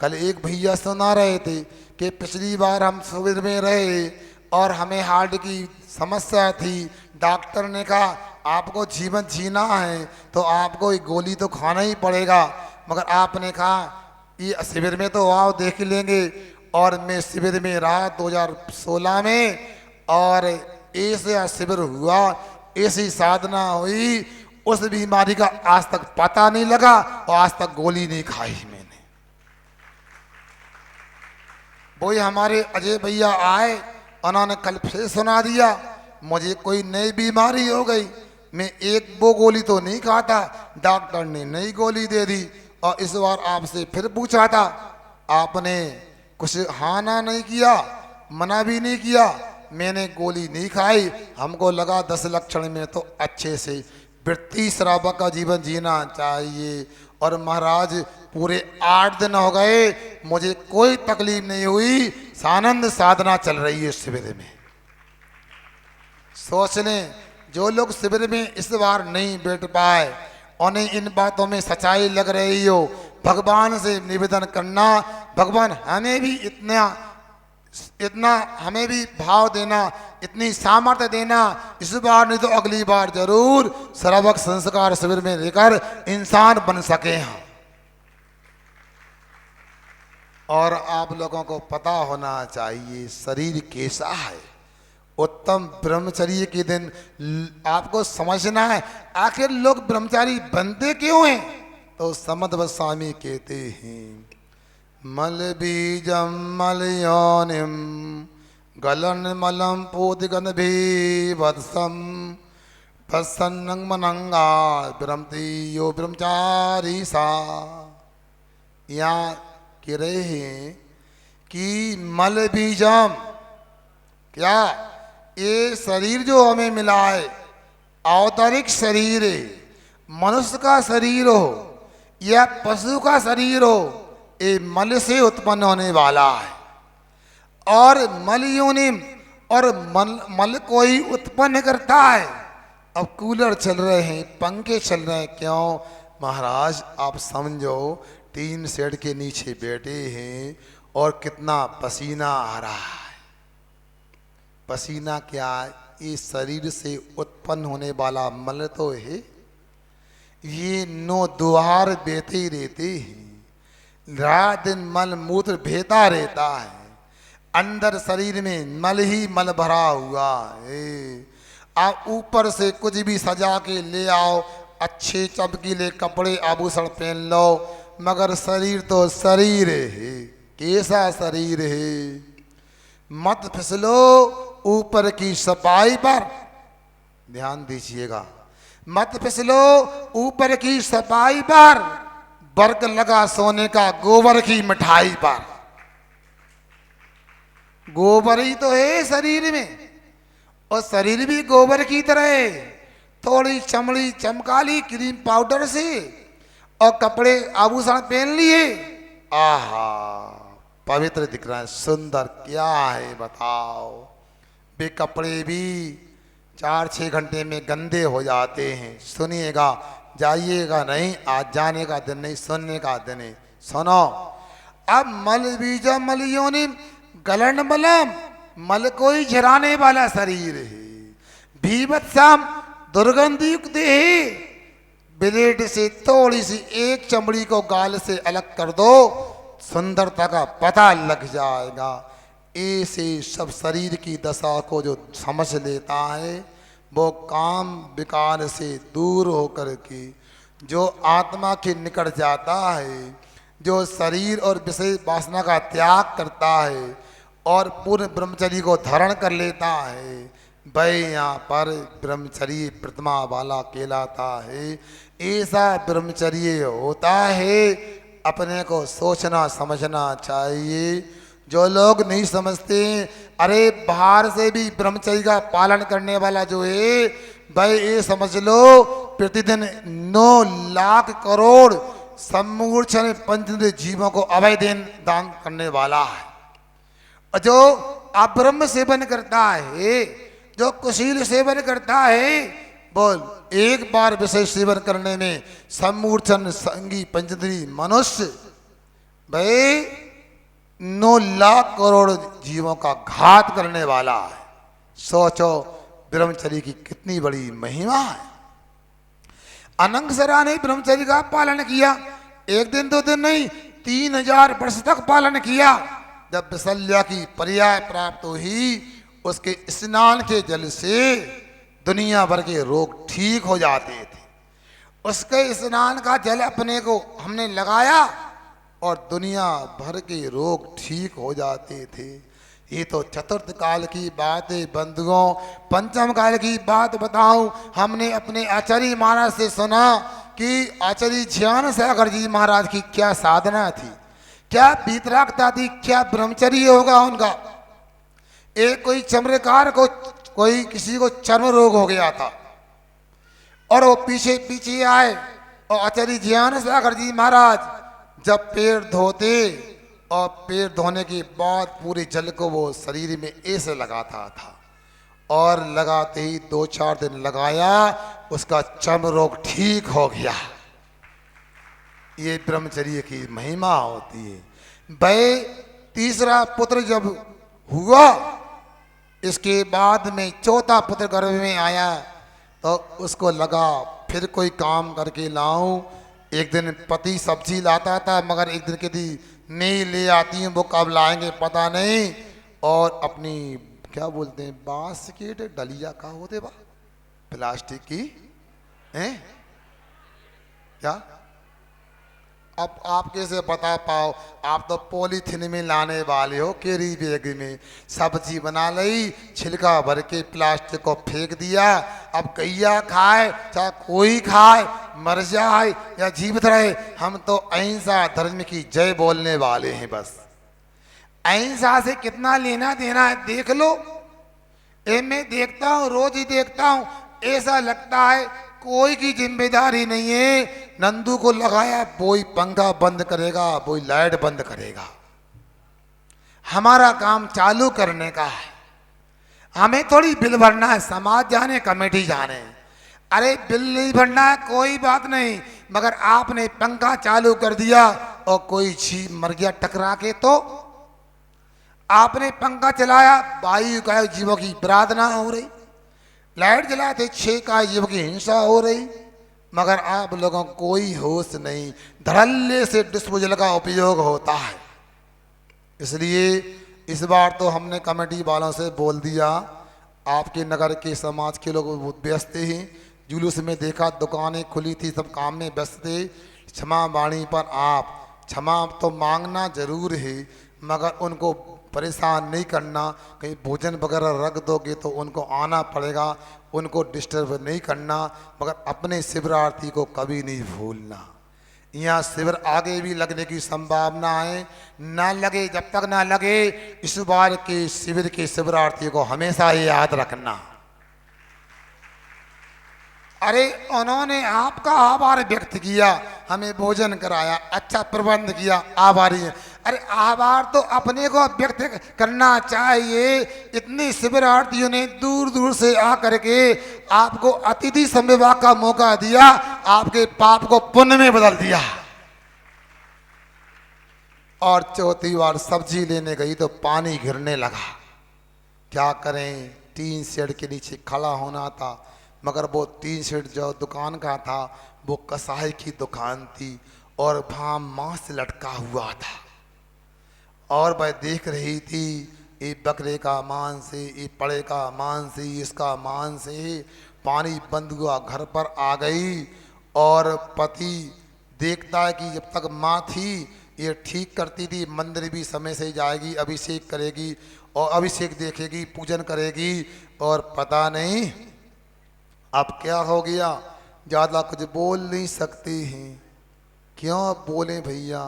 कल एक भैया सुना रहे थे कि पिछली बार हम शिविर में रहे और हमें हार्ट की समस्या थी। डॉक्टर ने कहा आपको जीवन जीना है तो आपको एक गोली तो खाना ही पड़ेगा, मगर आपने कहा ये शिविर में तो आओ देख लेंगे। और मैं शिविर में रहा 2016 में, और ऐसा शिविर हुआ, ऐसी साधना हुई, उस बीमारी का आज तक पता नहीं लगा और आज तक गोली नहीं खाई मैंने। वही हमारे अजय भैया आए, उन्होंने कल फिर सुना दिया मुझे कोई नई बीमारी हो गई। मैं एक वो गोली तो नहीं खाता, डॉक्टर ने नई गोली दे दी। और इस बार आपसे फिर पूछा था, आपने कुछ हाँ ना नहीं किया, मना भी नहीं किया, मैंने गोली नहीं खाई। हमको लगा 10 लक्षण में तो अच्छे से वृत्ति श्रावक का जीवन जीना चाहिए। और महाराज पूरे 8 दिन हो गए, मुझे कोई तकलीफ नहीं हुई, सानंद साधना चल रही है शिविर में। सोच लें जो लोग शिविर में इस बार नहीं बैठ पाए, उन्हें इन बातों में सच्चाई लग रही हो, भगवान से निवेदन करना, भगवान हमें भी इतना हमें भी भाव देना, इतनी सामर्थ्य देना, इस बार नहीं तो अगली बार जरूर श्रावक संस्कार शिविर में लेकर इंसान बन सके हम। और आप लोगों को पता होना चाहिए शरीर कैसा है। उत्तम ब्रह्मचर्य के दिन आपको समझना है आखिर लोग ब्रह्मचारी बनते क्यों हैं। तो समद गोस्वामी कहते हैं, मल बीजम मल योनिम गलन मलम पोदिगन भी वत्सम प्रसन्नं मनंगा ब्रह्मति यो ब्रह्मचारी सा। यहाँ कह रहे हैं कि मल बीजम, क्या ये शरीर जो हमें मिला है अवतारिक शरीर है, मनुष्य का शरीर हो या पशु का शरीर हो, ये मल से उत्पन्न होने वाला है। और मल योनिम, और मल को ही उत्पन्न करता है। अब कूलर चल रहे हैं, पंखे चल रहे हैं, क्यों महाराज आप समझो, टीन शेड के नीचे बैठे हैं और कितना पसीना आ रहा है। पसीना क्या है, ये शरीर से उत्पन्न होने वाला मल तो है। ये 9 द्वार बहते ही रहते हैं, रात दिन मल मूत्र बहता रहता है, अंदर शरीर में मल ही मल भरा हुआ है। आप ऊपर से कुछ भी सजा के ले आओ, अच्छे चमकीले कपड़े आभूषण पहन लो, मगर शरीर तो शरीर है। कैसा शरीर है, मत फिसलो ऊपर की सफाई पर, ध्यान दीजिएगा, मत फिसलो ऊपर की सफाई पर, बर्क लगा सोने का गोबर की मिठाई पर। गोबर ही तो है शरीर में, और शरीर भी गोबर की तरह है, थोड़ी चमड़ी चमकाली क्रीम पाउडर से और कपड़े आभूषण पहन लिए, आहा पवित्र दिख रहा है, सुंदर क्या है बताओ। वे कपड़े भी 4-6 घंटे में गंदे हो जाते हैं। सुनिएगा, जाइएगा नहीं, आज जाने का दिन नहीं, सुनने का दिन है। सुनो, अब मल बीजा मल योनिम गलन मलम, मल को ही झराने वाला शरीर है। भीभत्सम दुर्गंधयुक्त है, ब्लेड से थोड़ी सी एक चमड़ी को गाल से अलग कर दो, सुंदरता का पता लग जाएगा। ऐसे सब शरीर की दशा को जो समझ लेता है, वो काम विकार से दूर होकर के जो आत्मा के निकट जाता है, जो शरीर और विषय वासना का त्याग करता है और पूर्ण ब्रह्मचर्य को धारण कर लेता है, वह यहाँ पर ब्रह्मचर्य प्रतिमा वाला कहलाता है। ऐसा ब्रह्मचर्य होता है, अपने को सोचना समझना चाहिए। जो लोग नहीं समझते, अरे बाहर से भी ब्रह्मचर्य का पालन करने वाला जो है, भाई ये समझ लो प्रतिदिन 9 लाख करोड़ सम्मूर्छन पंचेंद्रिय जीवों को अभय दान करने वाला है। और जो अब्रह्म सेवन करता है, जो कुशील सेवन करता है, बोल एक बार विषय सेवन करने में सम्मूर्छन संगी पंचेंद्रिय मनुष्य भाई 9 लाख करोड़ जीवों का घात करने वाला है। सोचो ब्रह्मचर्य की कितनी बड़ी महिमा है। अनंगसरा ने ब्रह्मचर्य का पालन किया, 1 दिन 2 दिन नहीं, 3000 वर्ष तक पालन किया। जब विशल्या की पर्याय प्राप्त हुई, उसके स्नान के जल से दुनिया भर के रोग ठीक हो जाते थे। उसके स्नान का जल अपने को हमने लगाया और दुनिया भर के रोग ठीक हो जाते थे। ये तो चतुर्थ काल की बात है बंधुओं। पंचम काल की बात बताऊं, हमने अपने आचार्य महाराज से सुना कि आचार्य ज्ञान सागर जी महाराज की क्या साधना थी, क्या वीतरागता थी, क्या ब्रह्मचर्य होगा उनका। एक कोई चमड़ेकार को, कोई किसी को चर्म रोग हो गया था और वो पीछे पीछे आए और आचार्य ज्ञान सागर जी महाराज जब पैर धोते और पैर धोने के बाद पूरे जल को वो शरीर में ऐसे लगाता था और लगाते ही 2-4 दिन लगाया, उसका चर्म रोग ठीक हो गया। ये ब्रह्मचर्य की महिमा होती है। भाई तीसरा पुत्र जब हुआ, इसके बाद में चौथा पुत्र गर्भ में आया तो उसको लगा फिर कोई काम करके लाऊं। एक दिन पति सब्जी लाता था, मगर एक दिन कहती नहीं ले आती हूँ, वो कब लाएंगे पता नहीं। और अपनी क्या बोलते हैं, बांस की डलिया का होते बा, प्लास्टिक की हैं क्या, अब आप कैसे बता पाओ, आप तो पॉलीथीन में लाने वाले हो, कैरी बैग में सब्जी बना ली, छिलका भर के प्लास्टिक को फेंक दिया। अब गैया खाए चाहे कोई खाए, मर जाए या जीवित रहे, हम तो अहिंसा धर्म की जय बोलने वाले हैं। बस अहिंसा से कितना लेना देना है देख लो। मैं देखता हूँ, रोज ही देखता हूँ, ऐसा लगता है कोई की जिम्मेदारी नहीं है। नंदू को लगाया, वही पंखा बंद करेगा, वही लाइट बंद करेगा। हमारा काम चालू करने का है, हमें थोड़ी बिल भरना है, समाज जाने कमेटी जाने। अरे बिल नहीं भरना है कोई बात नहीं, मगर आपने पंखा चालू कर दिया और कोई जीव मर गया टकरा के, तो आपने पंखा चलाया, वायु का जीवों की प्रार्थना हो रही, लाइट जलाते 6 का जीवों की हिंसा हो रही, मगर आप लोगों को कोई होश नहीं। धड़ल्ले से डिस्पोजल का उपयोग होता है। इसलिए इस बार तो हमने कमेटी वालों से बोल दिया, आपके नगर के समाज के लोग व्यस्त हैं, जुलूस में देखा दुकानें खुली थी, सब काम में व्यस्त थे। क्षमा वाणी पर आप क्षमा तो मांगना जरूर है, मगर उनको परेशान नहीं करना। कहीं भोजन वगैरह रख दोगे तो उनको आना पड़ेगा, उनको डिस्टर्ब नहीं करना, मगर अपने शिविरार्थी को कभी नहीं भूलना। यहाँ शिविर आगे भी लगने की संभावना है, ना लगे जब तक ना लगे, इस बार के शिविर के शिविरार्थी को हमेशा ये याद रखना। अरे उन्होंने आपका आभार व्यक्त किया, हमें भोजन कराया, अच्छा प्रबंध किया, आभारी है। अरे आभार तो अपने को व्यक्त करना चाहिए। इतने शिविरार्थियों ने दूर दूर से आकर के आपको अतिथि संविदा का मौका दिया, आपके पाप को पुण्य में बदल दिया। और चौथी बार सब्जी लेने गई तो पानी गिरने लगा। क्या करें, टीन शेड के नीचे खड़ा होना था, मगर वो टीन शेड जो दुकान का था वो कसाई की दुकान थी और वहाँ मांस लटका हुआ था। और वह देख रही थी, ये बकरे का मांस है, ये पड़े का मांस है, इसका मांस है। पानी बंद हुआ, घर पर आ गई और पति देखता है कि जब तक माँ थी ये ठीक करती थी, मंदिर भी समय से जाएगी, अभिषेक करेगी और अभिषेक देखेगी, पूजन करेगी, और पता नहीं अब क्या हो गया, ज़्यादा कुछ बोल नहीं सकती हैं। क्यों बोले भैया,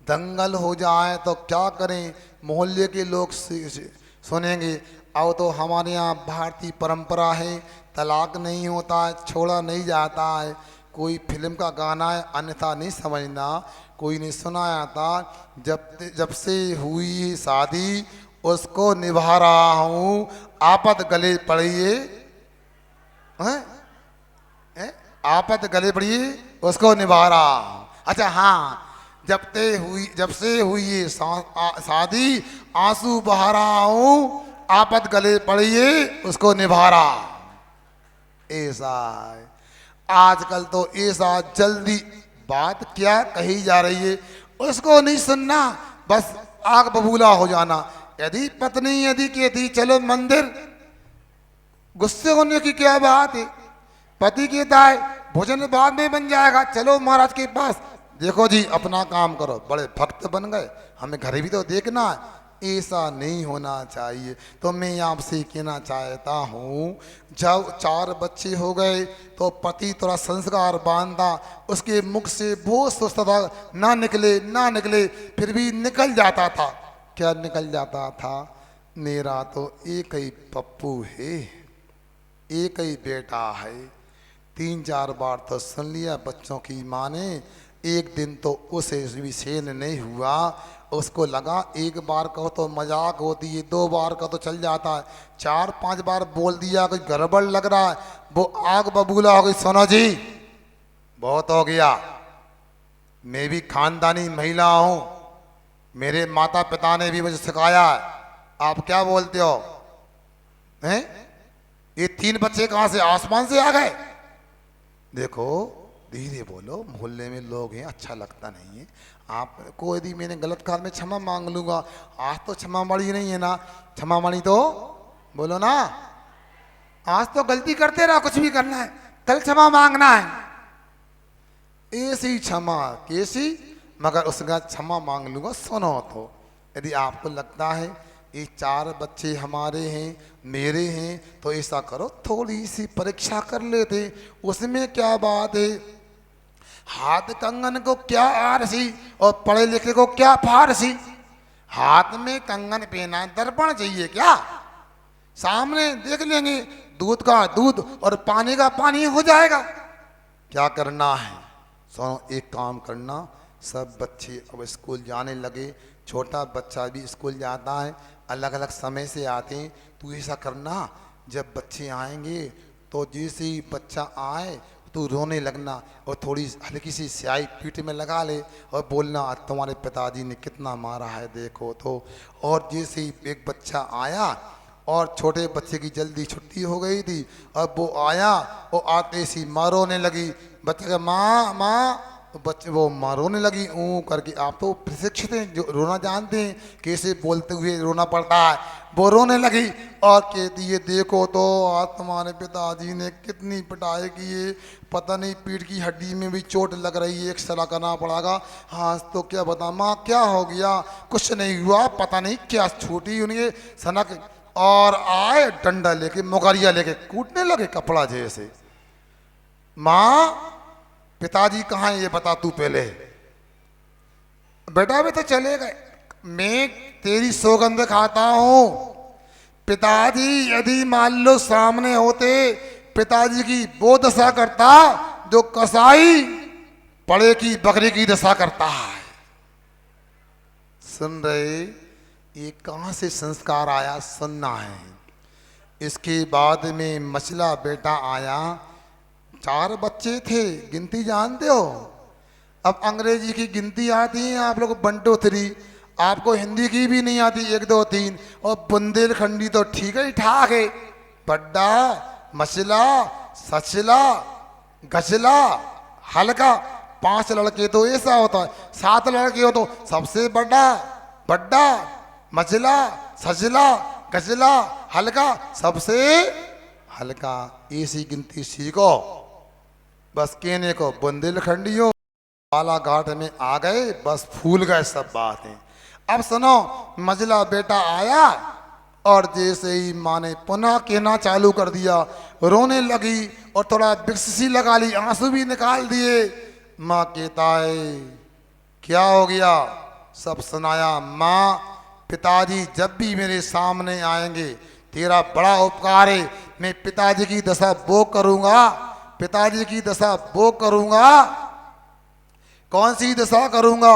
दंगल हो जाए तो क्या करें, मोहल्ले के लोग सुनेंगे। अब तो हमारे यहाँ भारतीय परंपरा है, तलाक नहीं होता है, छोड़ा नहीं जाता है। कोई फिल्म का गाना है, अन्यथा नहीं समझना, कोई ने सुनाया था, जब से हुई शादी उसको निभा रहा हूँ, आपत गले पड़िए, आपत गले पड़िए उसको निभा रहा हूँ। अच्छा हाँ, जब से हुई ये शादी, आंसू बहा रहा हूं, आपत गले पड़िए उसको निभा रहा। ऐसा है आजकल तो, ऐसा जल्दी बात क्या कही जा रही है उसको नहीं सुनना, बस आग बबूला हो जाना। यदि पत्नी यदि कहती चलो मंदिर, गुस्से होने की क्या बात है। पति कहता है भोजन बाद में बन जाएगा, चलो महाराज के पास। देखो जी अपना काम करो, बड़े भक्त बन गए, हमें घर भी तो देखना है। ऐसा नहीं होना चाहिए। तो मैं आपसे कहना चाहता हूँ, जब 4 बच्चे हो गए तो पति थोड़ा संस्कार बांधा, उसके मुख से बहुत सोचता था ना निकले ना निकले, फिर भी निकल जाता था। क्या निकल जाता था? मेरा तो एक ही पप्पू है, एक ही बेटा है। 3-4 बार तो सुन लिया बच्चों की माँ ने। एक दिन तो उसे भी सहन नहीं हुआ, उसको लगा एक बार कहो तो मजाक होती है, 2 बार का तो चल जाता है, 4-5 बार बोल दिया कोई गड़बड़ लग रहा है, वो आग बबूला हो गई। सुनो जी बहुत हो गया, मैं भी खानदानी महिला हूं, मेरे माता पिता ने भी मुझे सिखाया है। आप क्या बोलते हो हैं? ये 3 बच्चे कहां से आसमान से आ गए? देखो धीरे बोलो, मोहल्ले में लोग हैं, अच्छा लगता नहीं है। आपको यदि मैंने गलत काम में क्षमा मांग लूंगा। आज तो क्षमा मणि नहीं है ना, क्षमा मणि तो बोलो ना। आज तो गलती करते रहो, कुछ भी करना है, कल क्षमा मांगना है। ऐसी क्षमा कैसी, मगर उसका क्षमा मांग लूंगा। सुनो तो, यदि आपको लगता है ये 4 बच्चे हमारे हैं, मेरे हैं, तो ऐसा करो थोड़ी सी परीक्षा कर लेते, उसमें क्या बात है। हाथ कंगन को क्या आरसी और पढ़े लिखे को क्या फारसी। हाथ में कंगन पहना, दर्पण चाहिए क्या? सामने देख लेंगे, दूध का दूध और पानी का पानी हो जाएगा। क्या करना है? सुनो एक काम करना, सब बच्चे अब स्कूल जाने लगे, छोटा बच्चा भी स्कूल जाता है, अलग अलग समय से आते हैं। तू ऐसा करना, जब बच्चे आएंगे तो जैसे ही बच्चा आए तू रोने लगना और थोड़ी हल्की सी स्याही पीठ में लगा ले और बोलना तुम्हारे पिताजी ने कितना मारा है देखो तो। और जैसे ही एक बच्चा आया और छोटे बच्चे की जल्दी छुट्टी हो गई थी, अब वो आया और आते सी माँ रोने लगी, बच्चे का माँ माँ, तो बच्चे वो माँ रोने लगी ऊँ करके। आप तो प्रशिक्षित हैं, जो रोना जानते हैं, कैसे बोलते हुए रोना पड़ता है। वो रोने लगी और कहती है देखो तो आज तुम्हारे पिताजी ने कितनी पिटाई की है, पता नहीं पीठ की हड्डी में भी चोट लग रही है, एक्सरा करना पड़ेगा। हाँ तो क्या बता माँ क्या हो गया? कुछ नहीं हुआ, पता नहीं क्या छोटी उन्हें सनक, और आए डंडा लेके मुगरिया लेके कूटने लगे कपड़ा जैसे। माँ पिताजी कहाँ है ये बता तू पहले। बेटा भी तो चले गए, मैं तेरी सौगंध खाता हूं, पिताजी यदि मान लो सामने होते, पिताजी की वो दशा करता जो कसाई पड़े की बकरी की दशा करता है। सुन रहे? ये कहां से संस्कार आया, सुनना है। इसके बाद में मछला बेटा आया, 4 बच्चे थे, गिनती जानते हो? अब अंग्रेजी की गिनती आती है आप लोग 1 2 3, आपको हिंदी की भी नहीं आती 1 2 3, और बुंदेलखंडी तो ठीक है ठाक है। बड्डा, मछला, सचला, गचला, हल्का, 5 लड़के तो ऐसा होता है, 7 लड़के हो तो सबसे बड़ा बड्डा, मछला, सचला, गचला, हल्का, सबसे हल्का। ऐसी गिनती सीखो। बस कहने को बुंदेलखंडी हो, बालाघाट में आ गए, बस फूल गए सब बातें। अब सुनो, मजला बेटा आया और जैसे ही माँ ने पुनः कहना चालू कर दिया, रोने लगी और थोड़ा विक्स सी लगा ली, आंसू भी निकाल दिए। माँ कहता है क्या हो गया? सब सुनाया। माँ पिताजी जब भी मेरे सामने आएंगे, तेरा बड़ा उपकार है, मैं पिताजी की दशा वो करूंगा, पिताजी की दशा वो करूंगा। कौन सी दशा करूंगा?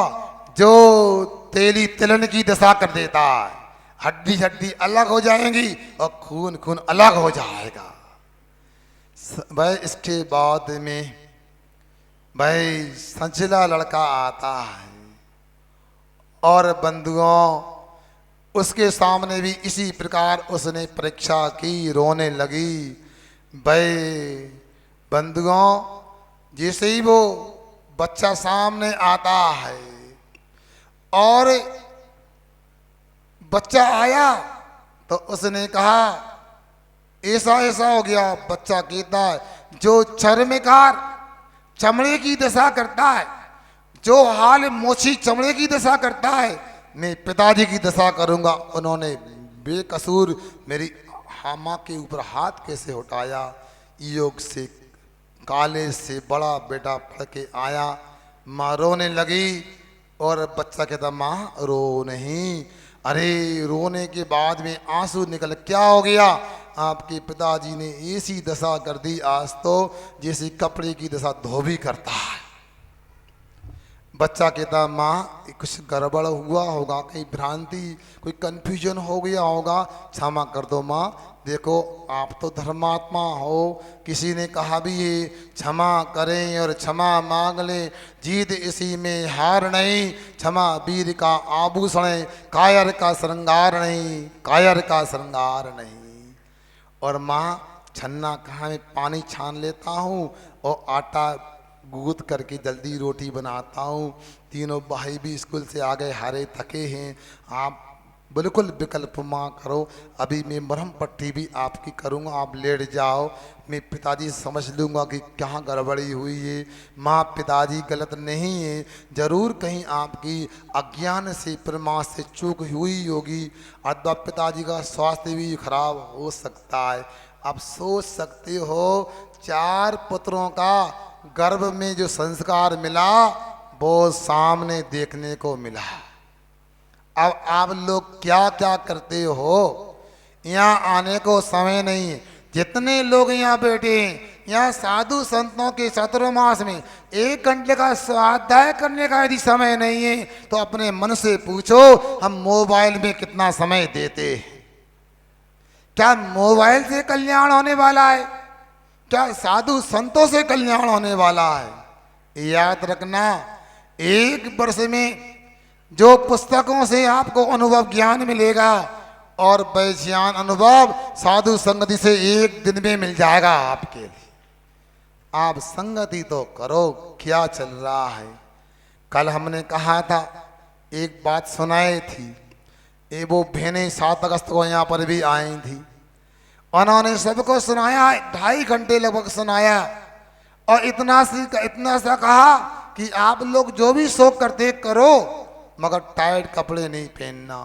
जो तेली तिलन की दशा कर देता है, हड्डी हड्डी अलग हो जाएंगी और खून खून अलग हो जाएगा। भाई इसके बाद में भाई संचला लड़का आता है, और बंधुओं उसके सामने भी इसी प्रकार उसने परीक्षा की, रोने लगी। भाई बंधुओं जैसे ही वो बच्चा सामने आता है और बच्चा आया तो उसने कहा ऐसा ऐसा हो गया। बच्चा कहता है जो चर्मकार चमड़े की दशा करता है, जो हाल मोची चमड़े की दशा करता है, मैं पिताजी की दशा करूंगा। उन्होंने बेकसूर मेरी माँ के ऊपर हाथ कैसे उठाया। योग से काले से बड़ा बेटा पढ़ के आया। माँ रोने लगी और बच्चा कहता माँ रो नहीं। अरे रोने के बाद में आंसू निकल, क्या हो गया? आपके पिताजी ने ऐसी दशा कर दी आज तो जैसे कपड़े की दशा धोबी करता है। बच्चा कहता माँ कुछ गड़बड़ हुआ होगा, कहीं भ्रांति, कोई कन्फ्यूजन हो गया होगा, क्षमा कर दो माँ। देखो आप तो धर्मात्मा हो, किसी ने कहा भी ये क्षमा करें और क्षमा मांग लें, जीत इसी में हार नहीं। क्षमा वीर का आभूषण है, कायर का श्रृंगार नहीं, कायर का श्रृंगार नहीं। और माँ छन्ना कहाँ में पानी छान लेता हूँ और आटा गूंथ करके जल्दी रोटी बनाता हूँ। तीनों भाई भी स्कूल से आ गए, हारे थके हैं। आप बिल्कुल विकल्प माँ करो, अभी मैं मरहम पट्टी भी आपकी करूँगा, आप लेट जाओ, मैं पिताजी समझ लूँगा कि कहाँ गड़बड़ी हुई है। माँ पिताजी गलत नहीं है, ज़रूर कहीं आपकी अज्ञान से प्रमा से चूक हुई होगी, अथवा पिताजी का स्वास्थ्य भी खराब हो सकता है। आप सोच सकते हो 4 पुत्रों का गर्भ में जो संस्कार मिला वो सामने देखने को मिला। अब आप लोग क्या क्या करते हो? यहाँ आने को समय नहीं है। जितने लोग यहाँ बैठे हैं, यहाँ साधु संतों के चातुर्मास में 1 घंटे का स्वाध्याय करने का यदि समय नहीं है तो अपने मन से पूछो हम मोबाइल में कितना समय देते हैं। क्या मोबाइल से कल्याण होने वाला है? क्या साधु संतों से कल्याण होने वाला है? याद रखना, 1 वर्ष में जो पुस्तकों से आपको अनुभव ज्ञान मिलेगा और वैज्ञान अनुभव साधु संगति से 1 दिन में मिल जाएगा आपके लिए। आप संगति तो करो, क्या चल रहा है। कल हमने कहा था, एक बात सुनाई थी, ये वो बहनें 7 अगस्त को यहाँ पर भी आई थी, उन्होंने सबको सुनाया, 2.5 घंटे लगभग सुनाया और इतना सा कहा कि आप लोग जो भी शौक करते करो मगर टाइट कपड़े नहीं पहनना।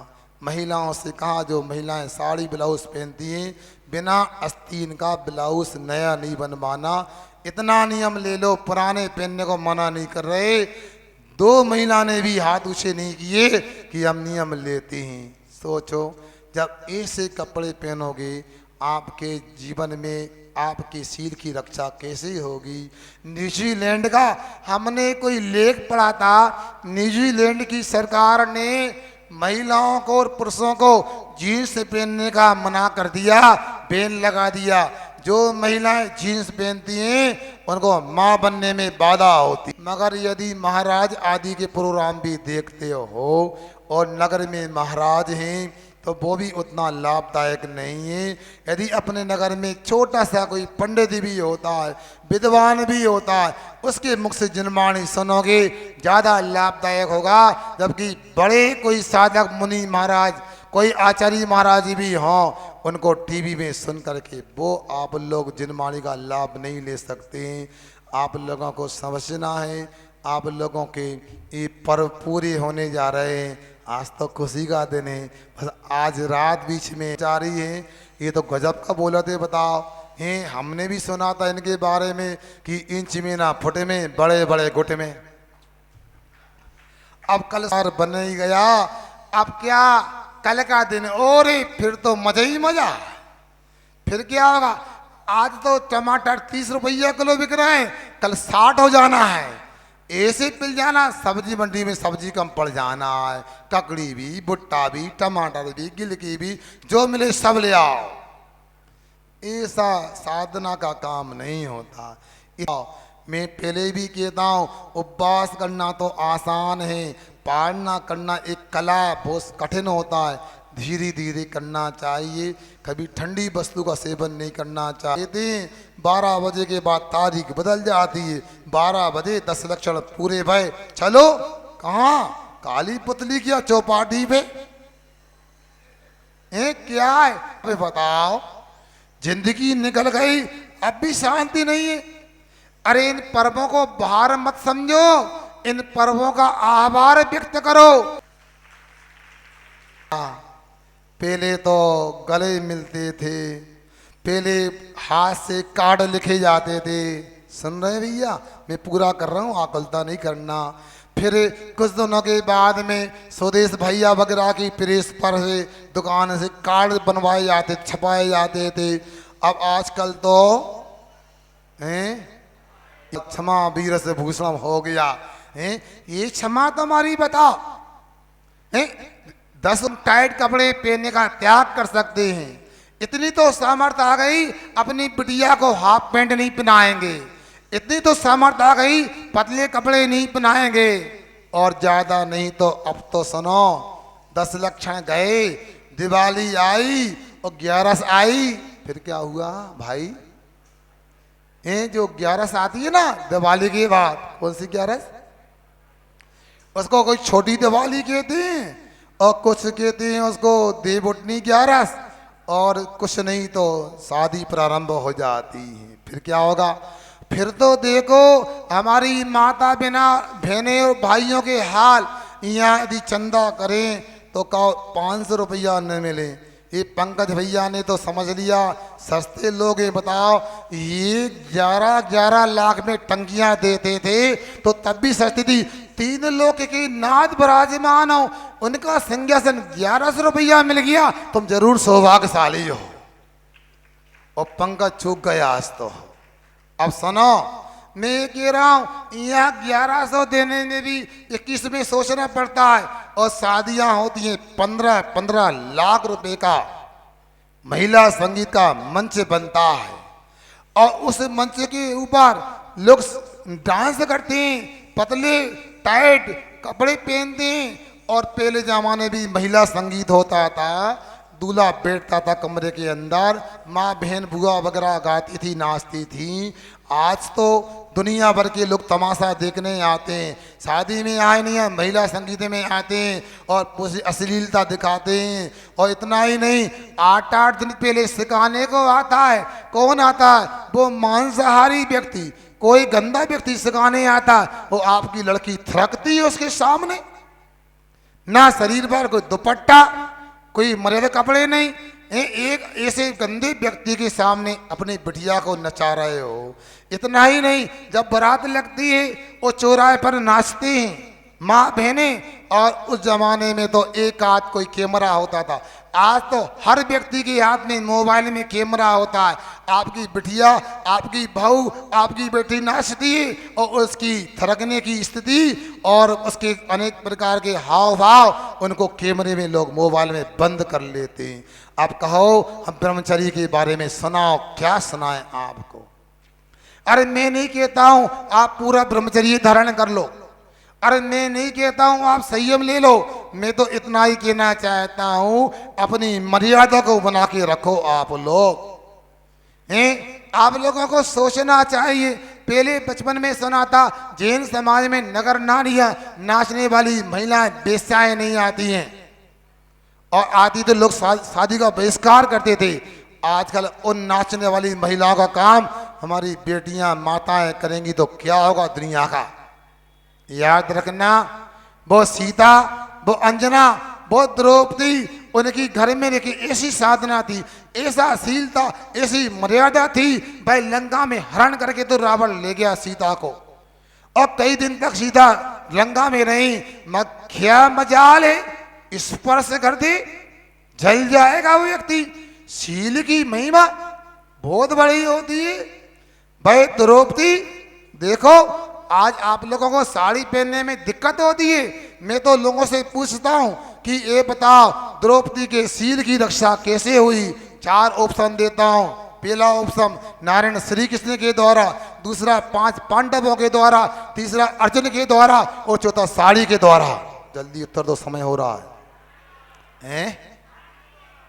महिलाओं से कहा जो महिलाएं साड़ी ब्लाउज पहनती हैं बिना आस्तीन का ब्लाउज नया नहीं बनवाना। इतना नियम ले लो, पुराने पहनने को मना नहीं कर रहे। 2 महिला ने भी हाथ ऊंचे नहीं किए कि हम नियम लेते हैं। सोचो जब ऐसे कपड़े पहनोगे आपके जीवन में आपके शील की रक्षा कैसे होगी। न्यूजीलैंड का हमने कोई लेख पढ़ा था, न्यूजीलैंड की सरकार ने महिलाओं को और पुरुषों को जीन्स पहनने का मना कर दिया, बैन लगा दिया। जो महिलाएं जीन्स पहनती हैं उनको मां बनने में बाधा होती। मगर यदि महाराज आदि के प्रोग्राम भी देखते हो और नगर में महाराज हैं तो वो भी उतना लाभदायक नहीं है। यदि अपने नगर में छोटा सा कोई पंडित भी होता है, विद्वान भी होता है, उसके मुख से जनवाणी सुनोगे ज़्यादा लाभदायक होगा। जबकि बड़े कोई साधक मुनि महाराज, कोई आचार्य महाराज भी हों, उनको टीवी में सुन करके वो आप लोग जनवाणी का लाभ नहीं ले सकते हैं। आप लोगों को समझना है, आप लोगों के ये पर्व पूरे होने जा रहे हैं। आज तो खुशी का दिन है, बस आज रात बीच में जा रही है। ये तो गजब का बोला थे, बताओ हैं। हमने भी सुना था इनके बारे में कि इंच में ना फुट में, बड़े बड़े गुट में। अब कल सार बन ही गया, अब क्या कल का दिन और फिर तो मजा ही मजा। फिर क्या होगा? आज तो टमाटर 30 रुपया किलो बिक रहे हैं, कल 60 हो जाना है। ऐसे पिल जाना, सब्जी मंडी में सब्जी कम पड़ जाना है। ककड़ी भी, भुट्टा भी, टमाटर भी, गिलकी भी, जो मिले सब ले आओ। ऐसा साधना का काम नहीं होता। मैं पहले भी कहता हूँ उपवास करना तो आसान है, पालना करना एक कला बहुत कठिन होता है, धीरे धीरे करना चाहिए। कभी ठंडी वस्तु का सेवन नहीं करना चाहिए। 12 बजे के बाद तारीख बदल जाती है। 12 बजे 10 लक्षण पूरे भय, चलो कहाँ काली पुतली क्या चौपाटी पे क्या है? अबे बताओ, जिंदगी निकल गई, अब भी शांति नहीं है। अरे इन पर्वों को बाहर मत समझो, इन पर्वों का आभार व्यक्त करो। पहले तो गले मिलते थे, पहले हाथ से कार्ड लिखे जाते थे। सुन रहे भैया, मैं पूरा कर रहा हूँ, आकुलता नहीं करना। फिर कुछ दिनों के बाद में स्वदेश भैया वगैरह की प्रेस पर से दुकान से कार्ड बनवाए जाते, छपाए जाते थे। अब आजकल तो क्षमा वीर से भूषण हो गया है। ये क्षमा तुम्हारी बताओ, 10 टाइट कपड़े पहनने का त्याग कर सकते हैं। इतनी तो सामर्थ्य आ गई, अपनी बिटिया को हाफ पैंट नहीं पहनाएंगे। इतनी तो सामर्थ्य आ गई, पतले कपड़े नहीं पहनाएंगे। और ज्यादा नहीं तो अब तो सुनो, 10 लक्षण गए, दिवाली आई और 11 आई, फिर क्या हुआ भाई? जो 11 आती है ना दिवाली के बाद, कौन सी 11? उसको कोई छोटी दिवाली कहते हैं और कुछ कहते हैं उसको देवउठनी 11, और कुछ नहीं तो शादी प्रारंभ हो जाती है। फिर क्या होगा? फिर तो देखो हमारी माता बिना बहने और भाइयों के हाल। यहाँ यदि चंदा करें तो कहो 500 रुपया न मिले। ये पंकज भैया ने तो समझ लिया सस्ते लोग हैं। बताओ, ये 11-11 लाख में टंकियां देते थे तो तब भी सस्ती थी। 3 लोग के नाथ विराजमान हो, उनका सिंहासन 1100 रुपया मिल गया, तुम जरूर सौभाग्यशाली हो। और पंकज चूक गया आज तो। अब सुनो, मैं कह रहा हूं यहाँ 1100 देने में भी 21 में सोचना पड़ता है। और शादियां होती हैं 15-15 लाख रुपए का महिला संगीत का मंच बनता है, और उस मंच के ऊपर लोग डांस करते हैं, पतले टाइट कपड़े पहनते हैं। और पहले जमाने भी महिला संगीत होता था, दूल्हा बैठता था कमरे के अंदर, माँ बहन बुआ वगैरह गाती थी, नाचती थी। आज तो दुनिया भर के लोग तमाशा देखने आते हैं, शादी में आए नहीं है, महिला संगीत में आते हैं और पूरी अश्लीलता दिखाते हैं। और इतना ही नहीं, 8-8 दिन पहले सिखाने को आता है। कौन आता है? वो मांसाहारी व्यक्ति, कोई गंदा व्यक्ति सिखाने आता है। वो आपकी लड़की थरकती है उसके सामने, ना शरीर पर कोई दुपट्टा, कोई मर्यादा कपड़े नहीं। एक ऐसे गंदे व्यक्ति के सामने अपनी बिटिया को नचा रहे हो। इतना ही नहीं, जब बारात लगती है वो चौराहे पर नाचते हैं माँ बहने। और उस जमाने में तो एक आध कोई कैमरा होता था, आज तो हर व्यक्ति के हाथ में मोबाइल में कैमरा होता है। आपकी बिटिया, आपकी बहू, आपकी बेटी नाचती है और उसकी थरकने की स्थिति और उसके अनेक प्रकार के हाव भाव उनको कैमरे में लोग मोबाइल में बंद कर लेते हैं। अब कहो हम ब्रह्मचर्य के बारे में सुनाओ, क्या सुनाएं आपको? अरे मैं नहीं कहता हूं आप पूरा ब्रह्मचर्य धारण कर लो, अरे मैं नहीं कहता हूं आप संयम ले लो। मैं तो इतना ही कहना चाहता हूं अपनी मर्यादा को बना के रखो। आप लोग आप लोगों को सोचना चाहिए। पहले बचपन में सुना था जैन समाज में नगर नारियां नाचने वाली महिलाएं बेश्याएं नहीं आती हैं, और आती तो लोग शादी का बहिष्कार करते थे। आजकल उन नाचने वाली महिलाओं का काम हमारी बेटियां माताएं करेंगी तो क्या होगा दुनिया का? याद रखना, वो सीता, वो अंजना, वो द्रौपदी, उनकी घर में देखी ऐसी साधना थी, ऐसा शील था, ऐसी मर्यादा थी। भाई लंका में हरण करके तो रावण ले गया सीता को, और कई दिन तक सीता लंका में रही। क्या मजाल है, स्पर्श कर दे जल जाएगा वो व्यक्ति। शील की महिमा बहुत बड़ी होती है। भाई द्रौपदी देखो, आज आप लोगों को साड़ी पहनने में दिक्कत होती है। मैं तो लोगों से पूछता हूं कि ये बताओ द्रौपदी के शील की रक्षा कैसे हुई? 4 ऑप्शन देता हूं। पहला ऑप्शन नारायण श्री कृष्ण के द्वारा, दूसरा 5 पांडवों के द्वारा, तीसरा अर्जुन के द्वारा और चौथा साड़ी के द्वारा। जल्दी उत्तर दो, समय हो रहा है।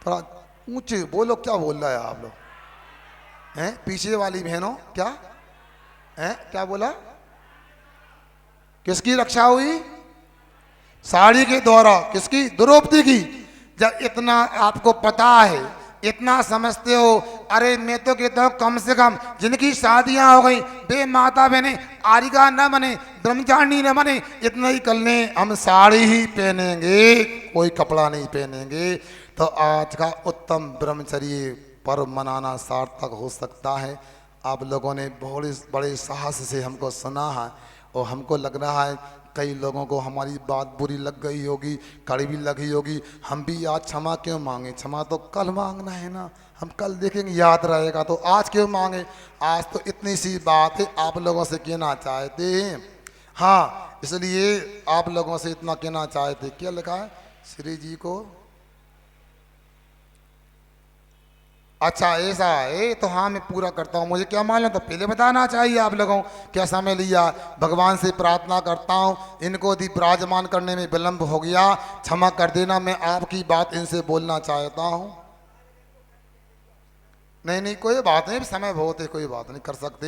थोड़ा ऊंचे बोलो, क्या बोल रहा है आप लोग हैं? पीछे वाली बहनों क्या हैं? क्या बोला? किसकी रक्षा हुई? साड़ी के द्वारा। किसकी? द्रौपदी की। जब इतना आपको पता है, इतना समझते हो, अरे मैं तो कहता हूं कम से कम जिनकी शादियां हो गई वे माता बहने आरिका न बने, ब्रह्मचारिणी न बने, इतना ही कर लें, हम साड़ी ही पहनेंगे, कोई कपड़ा नहीं पहनेंगे। तो आज का उत्तम ब्रह्मचर्य पर्व मनाना सार्थक हो सकता है। आप लोगों ने बहुत बड़े साहस से हमको सुना है और हमको लग रहा है कई लोगों को हमारी बात बुरी लग गई होगी, कड़वी लगी होगी। हम भी आज क्षमा क्यों मांगे? क्षमा तो कल मांगना है ना, हम कल देखेंगे, याद रहेगा। तो आज क्यों मांगे? आज तो इतनी सी बात है, आप लोगों से कहना चाहते हैं। हाँ, इसलिए आप लोगों से इतना कहना चाहते। क्या लिखा है श्री जी को? अच्छा ऐसा है, तो हाँ मैं पूरा करता हूँ। मुझे क्या मालूम, तो पहले बताना चाहिए आप लोगों। क्या समय लिया? भगवान से प्रार्थना करता हूँ इनको यदि विराजमान करने में विलंब हो गया, क्षमा कर देना। मैं आपकी बात इनसे बोलना चाहता हूँ। नहीं नहीं कोई बात नहीं, समय बहुत है, कोई बात नहीं, कर सकते।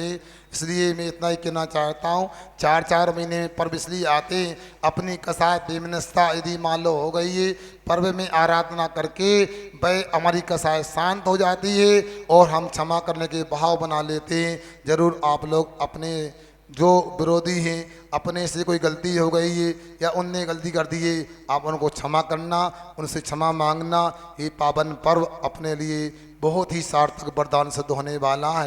इसलिए मैं इतना ही कहना चाहता हूँ, 4-4 महीने में पर्व इसलिए आते हैं, अपनी कसाय बेमिनस्ता यदि मान लो हो गई है, पर्व में आराधना करके वह हमारी कसाय शांत हो जाती है और हम क्षमा करने के भाव बना लेते हैं। जरूर आप लोग अपने जो विरोधी हैं, अपने से कोई गलती हो गई है या उनने गलती कर दी है, आप उनको क्षमा करना, उनसे क्षमा मांगना। ये पावन पर्व अपने लिए बहुत ही सार्थक वरदान सिद्ध होने वाला है।